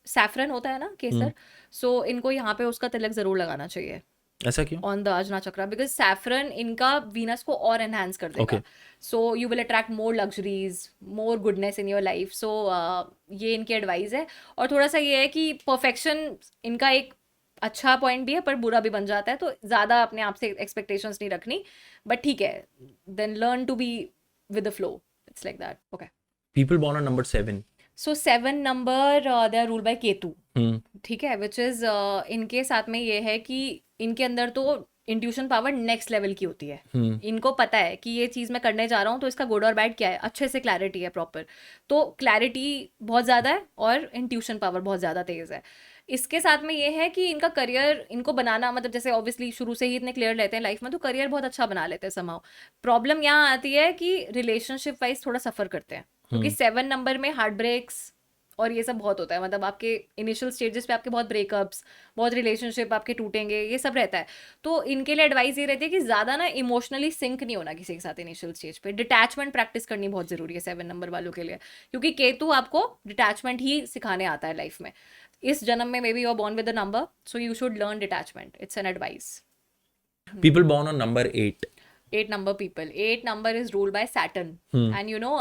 Speaker 1: सैफरन होता है ना, केसर. सो इनको यहाँ पे उसका तिलक ज़रूर लगाना चाहिए.
Speaker 2: ऐसा क्यों?
Speaker 1: On the Ajna chakra because saffron इनका वीनस को और एनहांस कर देगा. So you will attract more luxuries, more goodness in your life. So ये इनकी एडवाइस है. और थोड़ा सा ये है कि परफेक्शन इनका एक अच्छा पॉइंट भी है पर बुरा भी बन जाता है. तो ज़्यादा अपने आप से एक्सपेक्टेशंस नहीं रखनी. बट ठीक है, then learn to be with the flow. It's like that. Okay.
Speaker 2: People born on number 7.
Speaker 1: So 7 number they are ruled by Ketu. ठीक है. विच इज़ इनके साथ में ये है कि इनके अंदर तो इंट्यूशन पावर नेक्स्ट लेवल की होती है. इनको पता है कि ये चीज़ मैं करने जा रहा हूँ तो इसका गुड और बैड क्या है, अच्छे से क्लैरिटी है प्रॉपर. तो क्लैरिटी बहुत ज़्यादा है और इंट्यूशन पावर बहुत ज़्यादा तेज़ है. इसके साथ में ये है कि इनका करियर इनको बनाना, मतलब जैसे ऑब्वियसली शुरू से ही इतने क्लियर रहते हैं लाइफ में तो करियर बहुत अच्छा बना लेते हैं समहाउ. प्रॉब्लम यहाँ आती है कि रिलेशनशिप वाइज थोड़ा सफ़र करते हैं क्योंकि 7 नंबर में हार्ट ब्रेक्स और ये सब बहुत होता है. मतलब आपके इनिशियल स्टेजेस पे आपके बहुत ब्रेकअप्स, बहुत रिलेशनशिप आपके टूटेंगे, ये सब रहता है. तो इनके लिए एडवाइस ये रहती है कि ज़्यादा ना इमोशनली सिंक नहीं होना किसी के साथ इनिशियल स्टेज पे. डिटैचमेंट प्रैक्टिस करनी बहुत ज़रूरी है 7 नंबर वालों के लिए क्योंकि केतु आपको डिटैचमेंट ही सिखाने आता है लाइफ में. इस जन्म में may be you are born with the number so you should learn detachment. It's an advice.
Speaker 2: People born on number 8.
Speaker 1: 8 number people. 8 number is ruled by Saturn. And you know,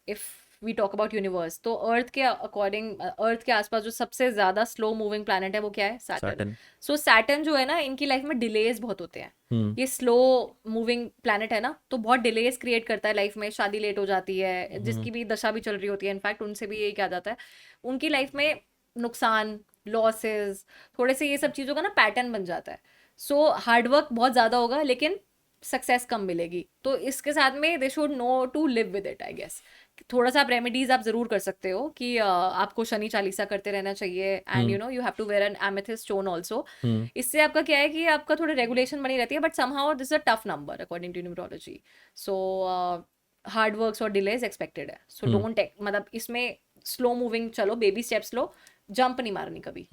Speaker 1: if we talk about universe, तो अर्थ के according अर्थ के आसपास जो सबसे ज़्यादा slow moving planet है वो क्या है? सैटर्न. सो सैटर्न जो है ना, इनकी लाइफ में डिलेज बहुत होते हैं. ये स्लो मूविंग प्लैनेट है ना, तो बहुत डिलेज क्रिएट करता है लाइफ में. शादी लेट हो जाती है, जिसकी भी दशा भी चल रही होती है इनफैक्ट उनसे भी यही कहा जाता है. उनकी लाइफ में नुकसान, लॉसेस, थोड़े से ये सब चीज़ों का ना पैटर्न बन जाता है. सो हार्डवर्क बहुत ज़्यादा होगा लेकिन सक्सेस कम मिलेगी. तो इसके साथ में they should know to live with it I guess थोड़ा सा आप रेमेडीज आप जरूर कर सकते हो कि आपको शनि चालीसा करते रहना चाहिए, and you know you have to wear an amethyst stone also. इससे आपका क्या है कि आपका थोड़ा रेगुलेशन बनी रहती है, but somehow this a tough number according to numerology. So hard works और डिलेज एक्सपेक्टेड है, सो डोंट मतलब इसमें स्लो मूविंग चलो, बेबी स्टेप्स लो, जंप नहीं मारनी कभी,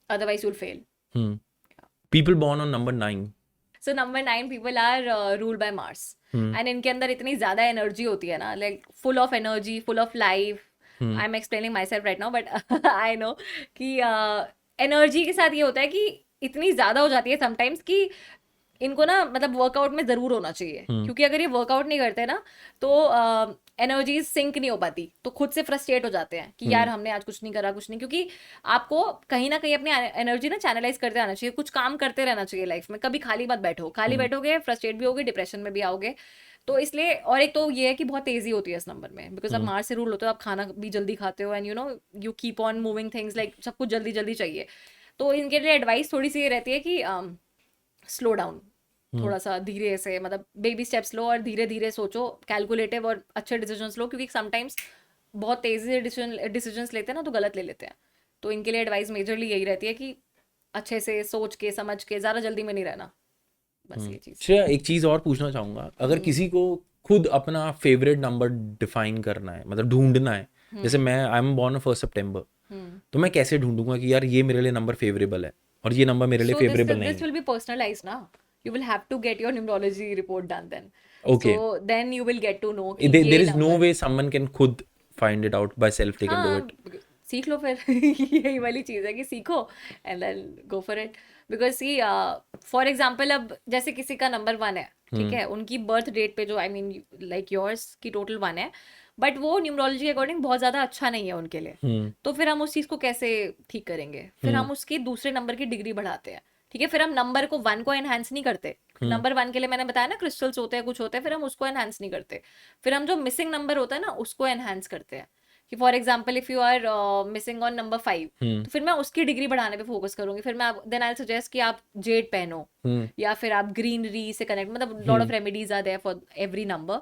Speaker 1: otherwise you'll fail.
Speaker 2: People born on number 9।
Speaker 1: So number 9 people are ruled by Mars, and इनके अंदर इतनी ज्यादा एनर्जी होती है ना, like full of energy, full of life. I am explaining my self right now, but I know कि energy के साथ ये होता है कि इतनी ज्यादा हो जाती है समटाइम्स कि इनको ना मतलब वर्कआउट में ज़रूर होना चाहिए, क्योंकि अगर ये वर्कआउट नहीं करते ना तो एनर्जी सिंक नहीं हो पाती, तो खुद से फ्रस्ट्रेट हो जाते हैं कि यार हमने आज कुछ नहीं करा, कुछ नहीं। क्योंकि आपको कहीं ना कहीं अपनी एनर्जी ना चैनलाइज करते आना चाहिए, कुछ काम करते रहना चाहिए लाइफ में, कभी खाली मत बैठो। खाली बैठोगे फ्रस्ट्रेट भी होगे, डिप्रेशन में भी आओगे। तो इसलिए, और एक तो ये है कि बहुत तेजी होती है इस नंबर में, बिकॉज आप मार्स से रूल होते हो, आप खाना भी जल्दी खाते हो, and you know you keep on moving things, like सब कुछ जल्दी जल्दी चाहिए। तो इनके लिए एडवाइस थोड़ी सी ये रहती है कि स्लो डाउन, थोड़ा सा धीरे से, मतलब बेबी स्टेप्स लो और धीरे धीरे सोचो, कैलकुलेटिव और अच्छे डिसीजंस लो, क्योंकि समटाइम्स बहुत तेजी से डिसीजंस लेते हैं ना तो गलत ले लेते हैं। तो इनके लिए एडवाइस मेजरली यही रहती है कि अच्छे से सोच के समझ के, ज़्यादा जल्दी में नहीं रहना, बस ये चीज़।
Speaker 2: श्रेया, एक चीज़ और पूछना चाहूँगा, अगर किसी को खुद अपना फेवरेट नंबर डिफाइन करना है, मतलब ढूंढना है, जैसे मैं आई एम बॉर्न 1 सितंबर, तो मैं कैसे ढूंढूंगा कि यार ये मेरे लिए नंबर फेवरेबल है और ये नंबर मेरे लिए
Speaker 1: So
Speaker 2: फेवरेबल नहीं
Speaker 1: this
Speaker 2: है?
Speaker 1: will be personalized now. You will have to get your numerology report done then.
Speaker 2: Okay,
Speaker 1: So then you will get to know कि
Speaker 2: देयर
Speaker 1: ये
Speaker 2: is no
Speaker 1: number.
Speaker 2: Way someone can खुद find it out by self, they can do
Speaker 1: हाँ,
Speaker 2: it?
Speaker 1: सीख लो फिर। यही वाली चीज़ है कि सीखो and then go for it. Because see for example, अब जैसे किसी का नंबर 1 है, ठीक है, उनकी बर्थ डेट पे जो आई मीन लाइक योर्स की टोटल 1 है, बट वो न्यूमरोलॉजी के अकॉर्डिंग बहुत ज़्यादा अच्छा नहीं है उनके लिए। तो फिर हम उस चीज़ को कैसे ठीक करेंगे? फिर हम उसकी दूसरे नंबर की डिग्री बढ़ाते हैं, ठीक है। फिर हम नंबर को 1 को एनहांस नहीं करते। नंबर 1 के लिए मैंने बताया ना क्रिस्टल्स होते हैं, कुछ होते हैं, फिर हम उसको एनहांस नहीं करते। फिर हम जो मिसिंग नंबर होता है ना उसको एनहांस करते हैं। कि for example if you are missing on number 5, तो फिर मैं उसकी डिग्री बढ़ाने पे फोकस करूंगी। फिर मैं देन आई सजेस्ट कि आप जेड पहनो, या फिर आप ग्रीनरी से कनेक्ट, मतलब lot of remedies are there for every number.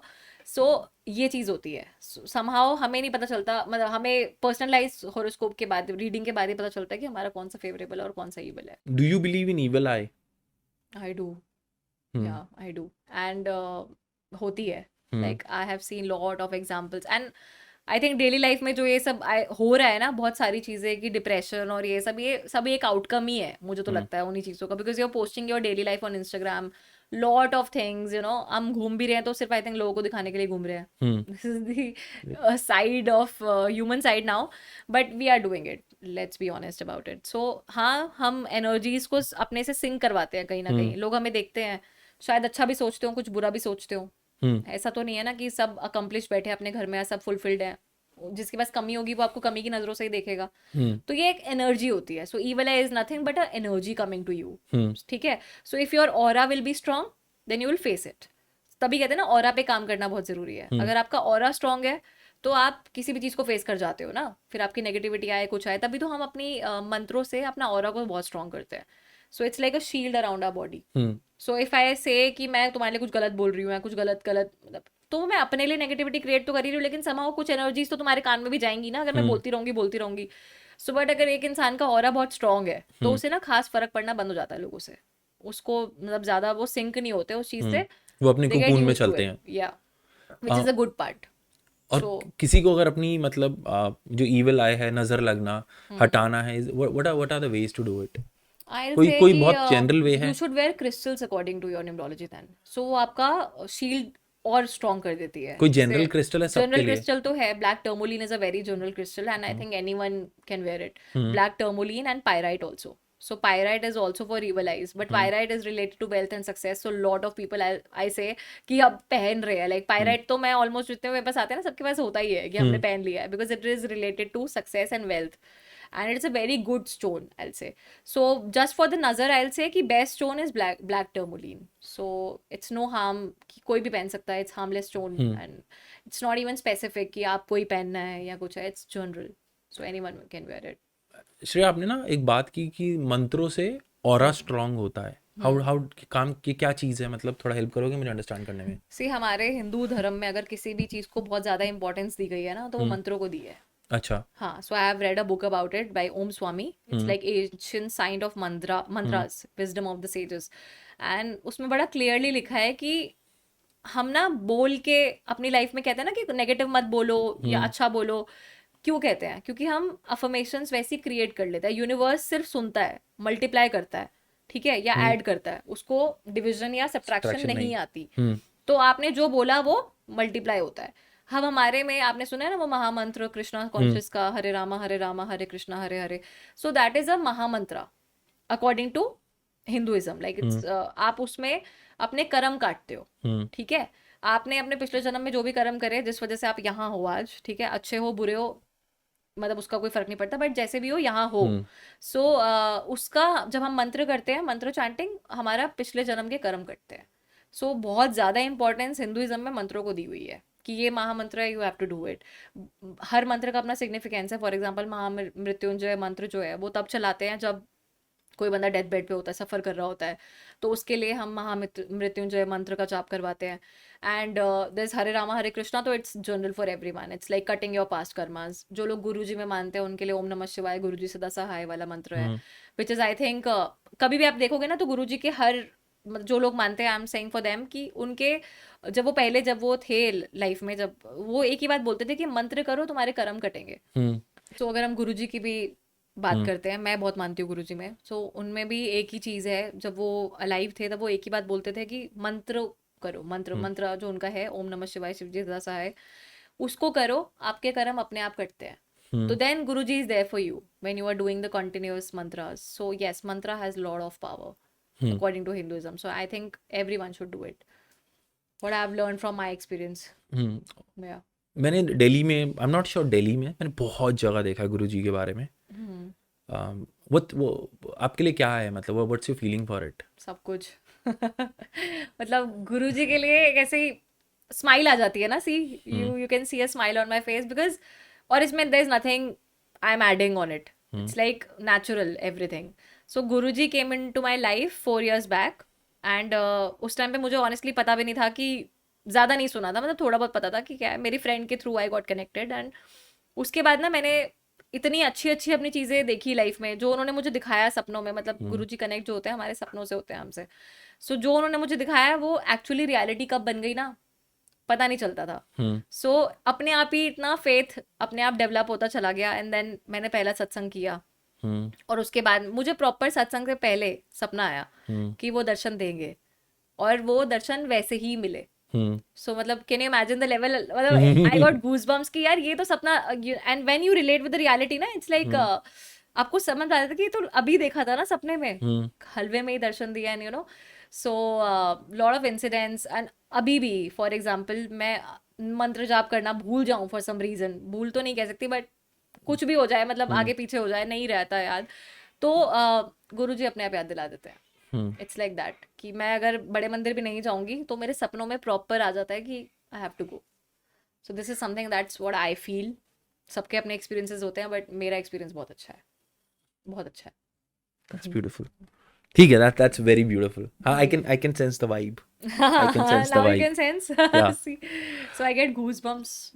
Speaker 1: So ये चीज होती है। समहाउ हमें नहीं पता चलता, मतलब हमें पर्सनलाइज हॉरोस्कोप के बाद, रीडिंग के बाद ही पता चलता है कि हमारा कौन सा फेवरेबल है और कौन सा ईवल है।
Speaker 2: Do you believe in evil I?
Speaker 1: I do, या आई डू, एंड होती है। Like I have seen lot of examples, and I think daily life में जो ये सब हो रहा है ना, बहुत सारी चीज़ें कि डिप्रेशन और ये सब एक आउटकम ही है, मुझे तो लगता है उन्हीं चीज़ों का। Because you are posting your daily life on Instagram, lot of things, you know. हम घूम भी रहे हैं तो सिर्फ आई थिंक लोगों को दिखाने के लिए घूम रहे हैं। This is the side of human side now, but we are doing it, let's be honest about it. So हाँ, हम एनर्जीज को अपने से सिंक करवाते हैं कहीं ना कहीं। लोग हमें देखते हैं, शायद अच्छा भी सोचते हो, कुछ बुरा भी सोचते हो। ऐसा तो नहीं है ना कि सब अकम्प्लिश बैठे हैं अपने घर में, सब फुलफिल्ड है। जिसके पास कमी होगी वो आपको कमी की नजरों से ही देखेगा। तो ये एक एनर्जी होती है। So evil is nothing but a energy coming to you, ठीक है। So if your aura will be strong, then you will face it. तभी कहते हैं ना, ऑरा पे काम करना बहुत जरूरी है। अगर आपका ऑरा स्ट्रांग है तो आप किसी भी चीज को फेस कर जाते हो ना। फिर आपकी नेगेटिविटी आए, कुछ आए, तभी तो हम अपनी मंत्रों से अपना ऑरा को बहुत स्ट्रांग करते हैं। So it's like a shield around our body. So if I say कि मैं तुम्हारे लिए कुछ गलत बोल रही हूँ या कुछ गलत गलत, मतलब तो मैं अपने लिए नेगेटिविटी क्रिएट तो कर ही रही हूँ, लेकिन समाओ कुछ एनर्जीज तो तुम्हारे कान में भी जाएंगी ना, अगर मैं बोलती रहूंगी। सो बट अगर एक इंसान का ऑरा बहुत स्ट्रांग है तो उसे ना खास फर्क पड़ना बंद हो जाता है लोगों से। उसको मतलब ज्यादा वो सिंक नहीं होते उस चीज से।
Speaker 2: वो अपने
Speaker 1: दे गेट
Speaker 2: कुकून में
Speaker 1: यूज्ड टू
Speaker 2: चलते
Speaker 1: इट,
Speaker 2: हैं।
Speaker 1: या which is a good part.
Speaker 2: और
Speaker 1: सो
Speaker 2: किसी को अगर अपनी मतलब जो ईविल आई है, नजर लगना, हटाना है, what are the ways to do it?
Speaker 1: I'll
Speaker 2: कोई
Speaker 1: say
Speaker 2: कोई
Speaker 1: कि
Speaker 2: बहुत जनरल वे
Speaker 1: you
Speaker 2: है?
Speaker 1: should wear crystals according to your numerology then. So वो आपका शील्ड और स्ट्रॉन्ग कर देती है।
Speaker 2: कोई
Speaker 1: जैसे
Speaker 2: जनरल क्रिस्टल है सबके
Speaker 1: जनरल
Speaker 2: लिए?
Speaker 1: क्रिस्टल तो है, black tourmaline is a very general crystal and I think anyone can wear it. Black tourmaline and pyrite also. So pyrite is also for evil eyes, but pyrite is related to wealth and success. So lot of people I say कि अब पहन रहे हैं, like pyrite तो मैं almost जितने मेरे पास आते हैं ना सबके पास होता ही है कि हमने पहन लिया है, because it is related to success and wealth, and it's a very good stone, I'll say. So just for the nazar, I'll say कि best stone is black tourmaline. So it's no harm कि कोई भी पहन सकता है, it's harmless stone and it's not even specific कि आपको ही पहनना है या कुछ है, it's general, so anyone can wear it.
Speaker 2: Shreya, आपने ना एक बात की कि मंत्रों से ऑरा स्ट्रांग होता है, हाउ काम की क्या चीज़ है, मतलब थोड़ा हेल्प करोगे मुझे अंडरस्टैंड करने में?
Speaker 1: सी हमारे हिंदू धर्म में अगर किसी भी चीज को बहुत ज्यादा इंपॉर्टेंस दी गई है ना, तो वो
Speaker 2: हम्म।
Speaker 1: मंत्रों को दी है।
Speaker 2: अच्छा।
Speaker 1: हाँ, so I have read a book about it by Om Swami. It's
Speaker 2: hmm.
Speaker 1: Like ancient science of
Speaker 2: hmm.
Speaker 1: Mantras, wisdom of the sages. And उसमें बड़ा क्लियरली लिखा है कि हम ना बोल के अपनी लाइफ में कहते हैं ना कि नेगेटिव मत बोलो या
Speaker 2: हम्म।
Speaker 1: अच्छा बोलो। क्यों कहते हैं? क्योंकि हम अफर्मेशंस वैसी क्रिएट कर लेते हैं। यूनिवर्स सिर्फ सुनता है, मल्टीप्लाई करता है, ठीक है, या
Speaker 2: हम्म।
Speaker 1: ऐड करता है, उसको डिविजन या सब्ट्रैक्शन
Speaker 2: सब्ट्रैक्शन नहीं।
Speaker 1: नहीं आती।
Speaker 2: हम्म।
Speaker 1: तो आपने जो बोला वो मल्टीप्लाई होता है। हम हमारे में आपने सुना है ना वो महामंत्र कृष्णा
Speaker 2: हम्म।
Speaker 1: कॉन्शियस का, Hare Rama Hare Krishna Hare Hare. So that is a mahamantra according to Hinduism. Like
Speaker 2: hmm.
Speaker 1: It's आप उसमें अपने कर्म काटते हो,
Speaker 2: हम्म।
Speaker 1: ठीक है। आपने अपने पिछले जन्म में जो भी कर्म करे जिस वजह से आप यहाँ हो आज, ठीक है, अच्छे हो बुरे हो, मतलब उसका कोई फर्क नहीं पड़ता, बट जैसे भी हो यहाँ हो।
Speaker 2: हम्म।
Speaker 1: सो उसका जब हम मंत्र करते हैं, मंत्र चैंटिंग, हमारा पिछले जन्म के कर्म कटते हैं। सो बहुत ज़्यादा इंपॉर्टेंस हिंदुइज्म में मंत्रों को दी हुई है कि ये महामंत्र है, you have to do it. हर मंत्र का अपना सिग्निफिकेंस है। फॉर एग्जाम्पल महामृत्युंजय मंत्र जो है वो तब चलाते हैं जब कोई बंदा डेथ बेड पे होता है, सफ़र कर रहा होता है, तो उसके लिए हम महामृत्युंजय मंत्र का जाप करवाते हैं। एंड दिस हरे रामा हरे कृष्णा, तो it's general for everyone. It's like cutting your past karmas. जो लोग गुरुजी में मानते हैं उनके लिए ओम नमः शिवाय गुरुजी सदा सहाय वाला मंत्र है,
Speaker 2: हम्म।
Speaker 1: विच इज़ आई थिंक कभी भी आप देखोगे ना तो गुरुजी के हर जो लोग मानते हैं, I am saying for them, कि उनके जब वो थे लाइफ में, जब वो एक ही बात बोलते थे कि मंत्र करो तुम्हारे कर्म कटेंगे।
Speaker 2: हम्म।
Speaker 1: तो अगर हम गुरुजी की भी बात
Speaker 2: हम्म।
Speaker 1: करते हैं, मैं बहुत मानती हूँ गुरुजी में, सो उनमें भी एक ही चीज़ है। जब वो अलाइव थे तब वो एक ही बात बोलते थे कि मंत्र करो। मंत्र
Speaker 2: हम्म।
Speaker 1: मंत्र जो उनका है, ओम नमः शिवाय शिवजी सदा सहाय, उसको करो, आपके कर्म अपने आप कटते हैं। तो
Speaker 2: hmm.
Speaker 1: Then Guruji is there for you when you are doing the continuous mantras. So yes, mantra has lot of power
Speaker 2: hmm.
Speaker 1: according to Hinduism. So I think everyone should do it. What I've learned from my experience.
Speaker 2: Hmm.
Speaker 1: Yeah.
Speaker 2: मैंने दिल्ली में, I am not sure, Delhi में मैंने बहुत जगह देखा है गुरुजी के बारे में।
Speaker 1: Hmm.
Speaker 2: वो आपके लिए क्या है, मतलब what's your feeling for it?
Speaker 1: सब कुछ। मतलब गुरुजी के लिए एक ऐसे ही स्माइल आ जाती है ना। See,
Speaker 2: hmm.
Speaker 1: You can see a smile on my face because, और इसमें there is nothing I am adding on it.
Speaker 2: Hmm.
Speaker 1: It's like natural everything. So Guruji came into my life 4 years बैक। And उस time पे मुझे honestly पता भी नहीं था कि, ज़्यादा नहीं सुना था, मतलब थोड़ा बहुत पता था कि क्या है। मेरी फ्रेंड के through I got connected. And उसके बाद ना मैंने इतनी अच्छी अच्छी अपनी चीज़ें देखी लाइफ में, जो उन्होंने मुझे दिखाया सपनों में। मतलब
Speaker 2: हम्म।
Speaker 1: गुरुजी कनेक्ट जो होते हैं हमारे सपनों से होते हैं हमसे। सो जो उन्होंने मुझे दिखाया वो एक्चुअली रियलिटी कब बन गई ना, पता नहीं चलता था।
Speaker 2: हम्म।
Speaker 1: सो अपने आप ही इतना फेथ अपने आप डेवलप होता चला गया। एंड देन मैंने पहला सत्संग किया,
Speaker 2: हम्म।
Speaker 1: और उसके बाद मुझे प्रॉपर सत्संग से पहले सपना आया
Speaker 2: हम्म।
Speaker 1: कि वो दर्शन देंगे, और वो दर्शन वैसे ही मिले।
Speaker 2: हम्म।
Speaker 1: सो मतलब can you imagine the level, मतलब आई
Speaker 2: हम्म।
Speaker 1: गॉट गूज बम्स कि यार ये तो सपना। And when you relate with the reality ना, इट्स लाइक आपको समझ आ जाता है कि ये तो अभी देखा था ना सपने में,
Speaker 2: हम्म।
Speaker 1: हलवे में ही दर्शन दिया। And you no, so lot of incidents. And अभी भी फॉर एग्जाम्पल मैं मंत्र जाप करना भूल जाऊं फॉर सम रीजन, भूल तो नहीं कह सकती बट कुछ भी हो जाए, मतलब
Speaker 2: हम्म।
Speaker 1: आगे पीछे हो जाए, नहीं रहता याद, तो गुरु जी अपने आप याद दिला देते हैं।
Speaker 2: हम्म।
Speaker 1: इट्स लाइक दैट कि मैं अगर बड़े मंदिर भी नहीं जाऊंगी तो मेरे सपनों में प्रॉपर आ जाता है कि I have to go. So this is something that's what I feel. सबके अपने एक्सपीरियंसेस होते हैं, बट मेरा एक्सपीरियंस बहुत अच्छा है, बहुत अच्छा
Speaker 2: दैट्स ब्यूटीफुल। ठीक है, दैट्स वेरी ब्यूटीफुल। हाँ, I can sense the vibe. I can
Speaker 1: है।
Speaker 2: Sense the
Speaker 1: now you
Speaker 2: vibe.
Speaker 1: Can sense.
Speaker 2: Yeah
Speaker 1: see, so I get goosebumps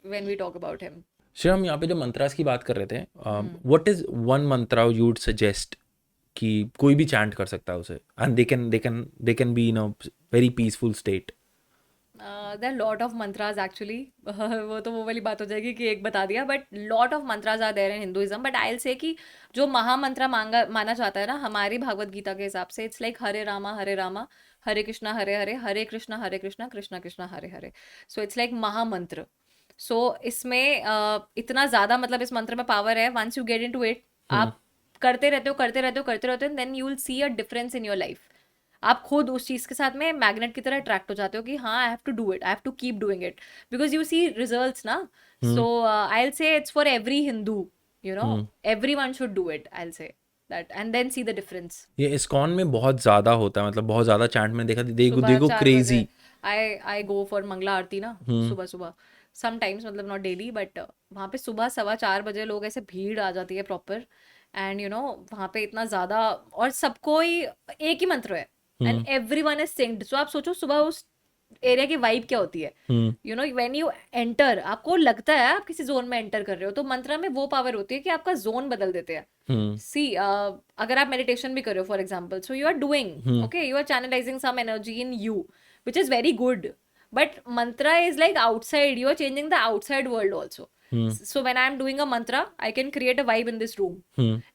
Speaker 1: when we talk about him.
Speaker 2: Shreya, हम यहाँ पे जो मंत्रास की बात कर रहे थे, what is one mantra you would suggest कि कोई भी चैंट कर सकता है उसे, and they can be in a very peaceful state?
Speaker 1: There lot of mantras actually. वो तो वो वाली बात हो जाएगी कि एक बता दिया, but lot of mantras are there in Hinduism. But I will say कि जो महामंत्र मांगा माना जाता है ना हमारी भागवत गीता के हिसाब से, it's like Hare Rama Hare Krishna Hare Hare, Hare Krishna Krishna Krishna Hare Hare. So it's like महामंत्र। सो इसमें इतना ज़्यादा, मतलब इस मंत्र में पावर है। Once you get into it,
Speaker 2: hmm.
Speaker 1: आप करते रहते हो करते रहते हो करते रहते हो, then you will see a difference in your life. आप खुद उस चीज के साथ में मैग्नेट की तरह अट्रैक्ट हो जाते हो कि हाँ, I have to do it, I have to keep doing it, because you see results ना।
Speaker 2: Hmm.
Speaker 1: So I will say it's for every Hindu, you know,
Speaker 2: hmm.
Speaker 1: Everyone should do it, I will say that, and then see the difference.
Speaker 2: ये ISKCON में बहुत ज़्यादा होता है, मतलब बहुत ज़्यादा चैंट में देखा, देखो
Speaker 1: सुबह
Speaker 2: देखो
Speaker 1: 4 बजे
Speaker 2: crazy.
Speaker 1: I go for Mangala aarti ना,
Speaker 2: हम्म।
Speaker 1: सुबह सुबह। समटाइम्स, मतलब नॉट डेली, बट वहाँ पे सुबह 4:15 बजे लोग ऐसे भीड़ आ जाती है प्रॉपर। एंड वहाँ पे इतना ज़्यादा, और सबको ही एक ही मंत्र है, एंड एवरीवन इज सिंक्ड। सो आप सोचो सुबह उस एरिया की वाइब क्या होती है, व्हेन यू एंटर, आपको लगता है आप किसी जोन में एंटर कर रहे हो, तो मंत्रा में वो पावर होती है कि आपका जोन बदल देते हैं। सी अगर आप मेडिटेशन भी कर रहे हो for example, so you are doing okay, you are channelizing some energy in you which is very good, but mantra is like outside, you are changing the outside world also. So when I am doing a mantra, I can create a vibe in this room.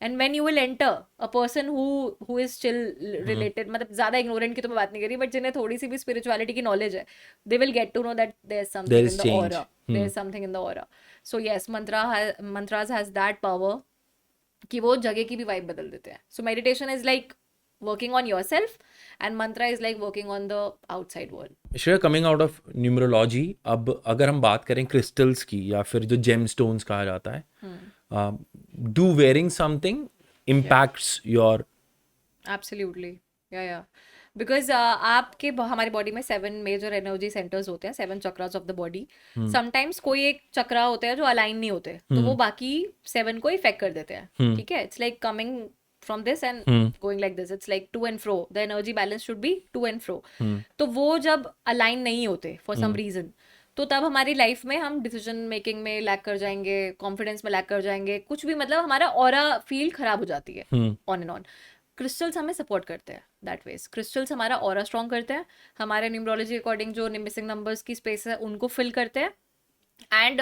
Speaker 1: And when you will enter, a person who is still related, मतलब ज्यादा ignorant की तो मैं बात नहीं कर रही, but जिन्हें थोड़ी सी भी spirituality की knowledge है, they will get to know that there's
Speaker 2: There
Speaker 1: something
Speaker 2: is
Speaker 1: in the
Speaker 2: change.
Speaker 1: aura. There's something in the aura. So yes, mantras has that power कि वो जगह की भी वाइब बदल देते हैं. So meditation is like working on yourself, and mantra is like working on the outside world.
Speaker 2: Shreya, coming out of numerology, अब अगर हम बात करें क्रिस्टल्स की या फिर जो जेम स्टोन्स कहा जाता है, do wearing something impacts your?
Speaker 1: Absolutely. Yeah. Because आपके हमारी बॉडी में 7 मेजर एनर्जी सेंटर्स होते हैं, 7 chakras of the body. Sometimes कोई एक चक्रा होते हैं जो अलाइन नहीं होते, तो वो बाकी 7 को इफेक्ट कर देते हैं. ठीक है, it's like coming from this and going like this, it's like to and fro, the energy balance should be to and fro. तो वो जब अलाइन नहीं होते फॉर सम रीजन, तो तब हमारी लाइफ में हम डिसीजन मेकिंग में लैक कर जाएंगे, कॉन्फिडेंस में लैक कर जाएंगे, कुछ भी, मतलब हमारा ऑरा फील्ड खराब हो जाती है ऑन एंड ऑन. क्रिस्टल्स हमें सपोर्ट करते हैं दैट वेज. क्रिस्टल्स हमारा ऑरा स्ट्रॉन्ग करते हैं, हमारे न्यूमरोलॉजी अकॉर्डिंग जो मिसिंग नंबर्स की स्पेस है उनको फिल करते हैं. एंड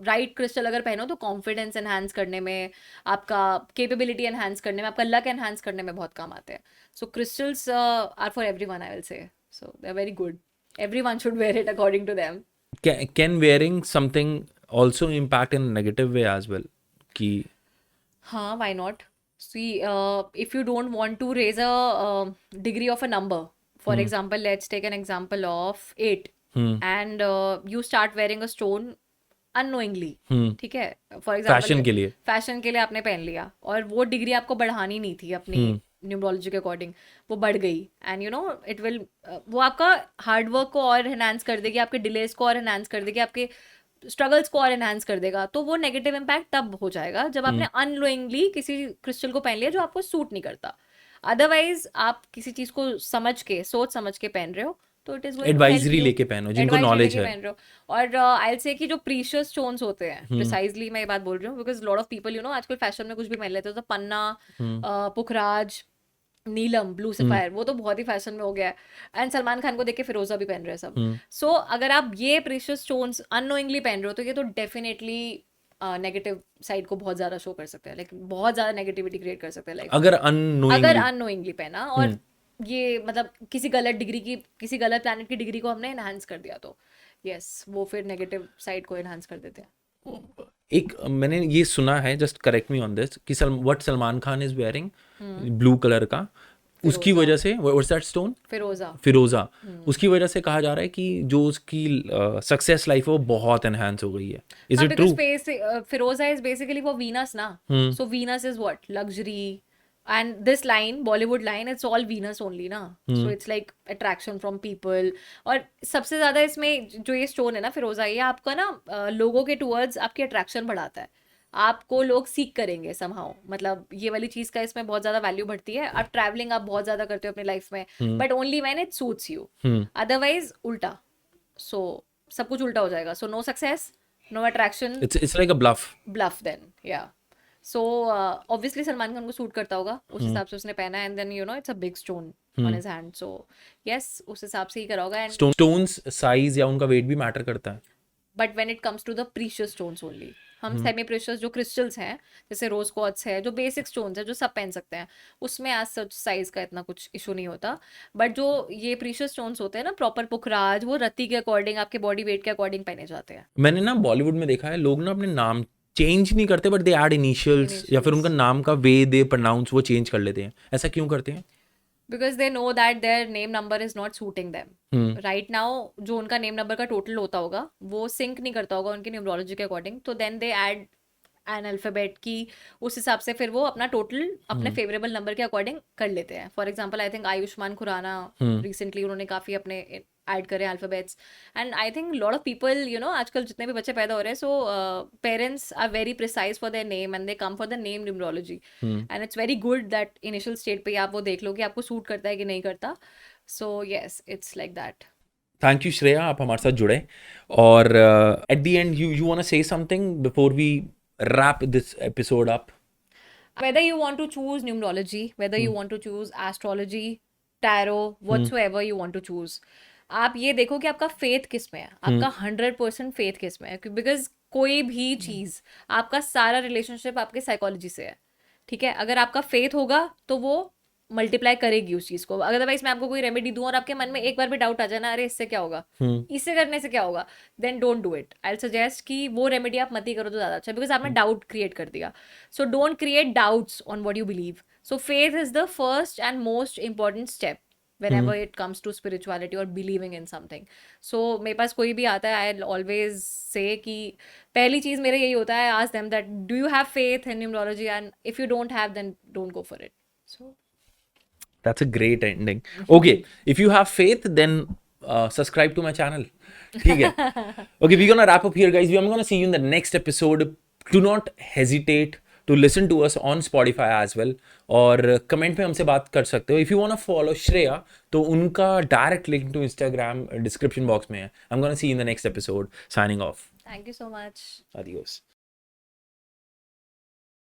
Speaker 1: राइट क्रिस्टल अगर पहनो तो कॉन्फिडेंस एनहांस करने में, आपका कैपेबिलिटी एनहांस करने में, आपका लक एनहांस करने में बहुत काम आते हैं. So crystals are for everyone, I will say. So they are very good. Everyone should wear it according to them.
Speaker 2: Can wearing something also impact in a negative way as well? कि
Speaker 1: हाँ, why not? See, if you don't want to raise a degree of a number, for example, let's take an example of 8, and you start wearing a stone unknowingly. ठीक है, for example,
Speaker 2: fashion के लिए.
Speaker 1: Fashion के लिए आपने पहन लिया, और वो डिग्री आपको बढ़ानी नहीं थी अपनी न्यूमरोलॉजी के अकॉर्डिंग, वो बढ़ गई, एंड इट विल, वो आपका हार्ड वर्क को और एनहांस कर देगी, आपके डिलेस को और एनहांस कर देगी, आपके स्ट्रगल्स को और एनहांस कर देगा. तो वो नेगेटिव इम्पैक्ट तब हो जाएगा जब आपने अननोइंगली किसी क्रिस्टल को पहन लिया जो आपको सूट नहीं करता. अदरवाइज आप किसी चीज को समझ के, सोच समझ के पहन रहे हो, तो इट इज
Speaker 2: एडवाइजरी लेके पहनो जिनको नॉलेज है.
Speaker 1: पहन रहे हो. और आई विल से कि जो प्रीशियस स्टोन्स होते हैं, प्रिसाइजली मैं ये बात बोल रही हूँ बिकॉज लॉट ऑफ पीपल आजकल फैशन में कुछ भी पहन लेते हो, तो पन्ना, पुखराज, नीलम, ब्लू सफायर, वो तो बहुत ही फैशन में हो गया है. एंड सलमान खान को देख के फिरोजा भी पहन रहे हैं सब. सो अगर आप ये प्रीशियस स्टोन्स अननोइंगली पहन रहे हो, तो ये तो डेफिनेटली नेगेटिव साइड को बहुत ज्यादा शो कर सकते हैं, लाइक बहुत ज्यादा नेगेटिविटी क्रिएट कर सकते हैं लाइफ.
Speaker 2: अगर
Speaker 1: अननोइंगली पहना, और ये मतलब किसी गलत डिग्री की, किसी गलत प्लैनेट की डिग्री को हमने एनहांस कर दिया, तो यस, वो फिर नेगेटिव साइड को एनहांस कर देते हैं.
Speaker 2: एक मैंने ये सुना है, just correct me on this, कि what Salman Khan is wearing blue colour का, उसकी वजह से, व्हाट्स दैट स्टोन, फिरोजा, उसकी वजह से कहा जा रहा है कि जो उसकी सक्सेस लाइफ है वो बहुत एनहांस हो गई है. Is it true?
Speaker 1: फिरोजा इज बेसिकली फॉर वीनस ना. So Venus is what, luxury, and this line, Bollywood line, it's all Venus only ना. So it's like attraction from people. और सबसे ज्यादा इसमें जो ये स्टोन है ना फिरोजा, ये आपका ना लोगों के टूवर्ड्स आपकी अट्रैक्शन बढ़ाता है, आपको लोग सीख करेंगे समहाउ. मतलब ये वाली चीज का इसमें बहुत ज्यादा वैल्यू बढ़ती है. आप ट्रैवलिंग आप बहुत ज्यादा करते हो अपनी लाइफ में, but only when it suits you. Otherwise उल्टा, सो सब कुछ उल्टा हो जाएगा. So no success, no attraction,
Speaker 2: it's like a bluff
Speaker 1: then. या सो ऑब्वियसली सलमान खान को सूट करता होगा, उस हिसाब से उसने पहना, and then it's a big stone on his hand. So yes, उस हिसाब से ही करा होगा. एंड
Speaker 2: स्टोन्स साइज या उनका वेट भी मैटर करता है,
Speaker 1: but when it comes to the precious stones only. हम सेमी प्रीशियस जो क्रिस्टल्स हैं, जैसे रोज क्वार्ट्ज है, जो बेसिक स्टोन्स है जो सब पहन सकते हैं, उसमें आज सच साइज का इतना कुछ इशू नहीं होता. बट जो ये प्रीशियस स्टोन्स होते हैं ना, प्रॉपर पुखराज, वो रत्ती के अकॉर्डिंग, आपके बॉडी वेट के अकॉर्डिंग पहने जाते हैं.
Speaker 2: मैंने ना बॉलीवुड में देखा है, लोग ना अपने नाम चेंज नहीं करते, बट दे ऐड इनिशियल्स, या फिर उनका नाम का वे दे प्रोनाउंस वो चेंज कर लेते हैं. ऐसा क्यों करते हैं?
Speaker 1: Because they know that their name number is not suiting them. Right now, जो उनका नेम नंबर का टोटल होता होगा वो सिंक नहीं करता होगा उनकी न्यूमरोलॉजी के अकॉर्डिंग, तो then they add an alphabet की, उस हिसाब से फिर वो अपना टोटल अपने फेवरेबल नंबर के अकॉर्डिंग कर लेते हैं. For example I think Ayushmann Khurrana recently उन्होंने काफी अपने ऐड करें alphabets. And I think lot of people आजकल जितने भी बच्चे पैदा हो रहे हैं, so parents are very precise for their name and they come for the name numerology. And it's very good that initial state पे आप वो देख लो कि आपको सूट करता है कि नहीं करता. So yes, it's like that.
Speaker 2: Thank you Shreya, आप हमारे साथ जुड़े. और at the end you want to say something before we wrap this episode up?
Speaker 1: Whether you want to choose numerology, whether you want to choose astrology, tarot, whatsoever you want to choose, आप ये देखो कि आपका faith किस में है, आपका 100% faith किस में है. बिकॉज कोई भी चीज, आपका सारा रिलेशनशिप आपके साइकोलॉजी से है. ठीक है, अगर आपका फेथ होगा तो वो मल्टीप्लाई करेगी उस चीज को. अदरवाइज मैं आपको कोई रेमेडी दूं और आपके मन में एक बार भी डाउट आ जाए ना, अरे इससे क्या होगा, इससे करने से क्या होगा, then don't do it. I suggest कि वो रेमेडी आप मत ही करो तो ज्यादा अच्छा, बिकॉज आपने डाउट क्रिएट कर दिया. So don't create doubts on what you believe. So faith is the first and most important step whenever it comes to spirituality or believing in something. So मेरे पास कोई भी आता है, I'll always say कि पहली चीज मेरा यही होता है, ask them that do you have faith in numerology, and if you don't have, then don't go for it. So
Speaker 2: That's a great ending. Okay, if you have faith, then subscribe to my channel. ठीक है. Okay, we're gonna wrap up here, guys. I'm gonna see you in the next episode. Do not hesitate to listen to us on Spotify as well. और comment पे हमसे बात कर सकते हो. If you wanna follow Shreya, तो उनका direct link to Instagram description box में है. I'm gonna see you in the next episode. Signing off.
Speaker 1: thank you so much.
Speaker 2: Adios.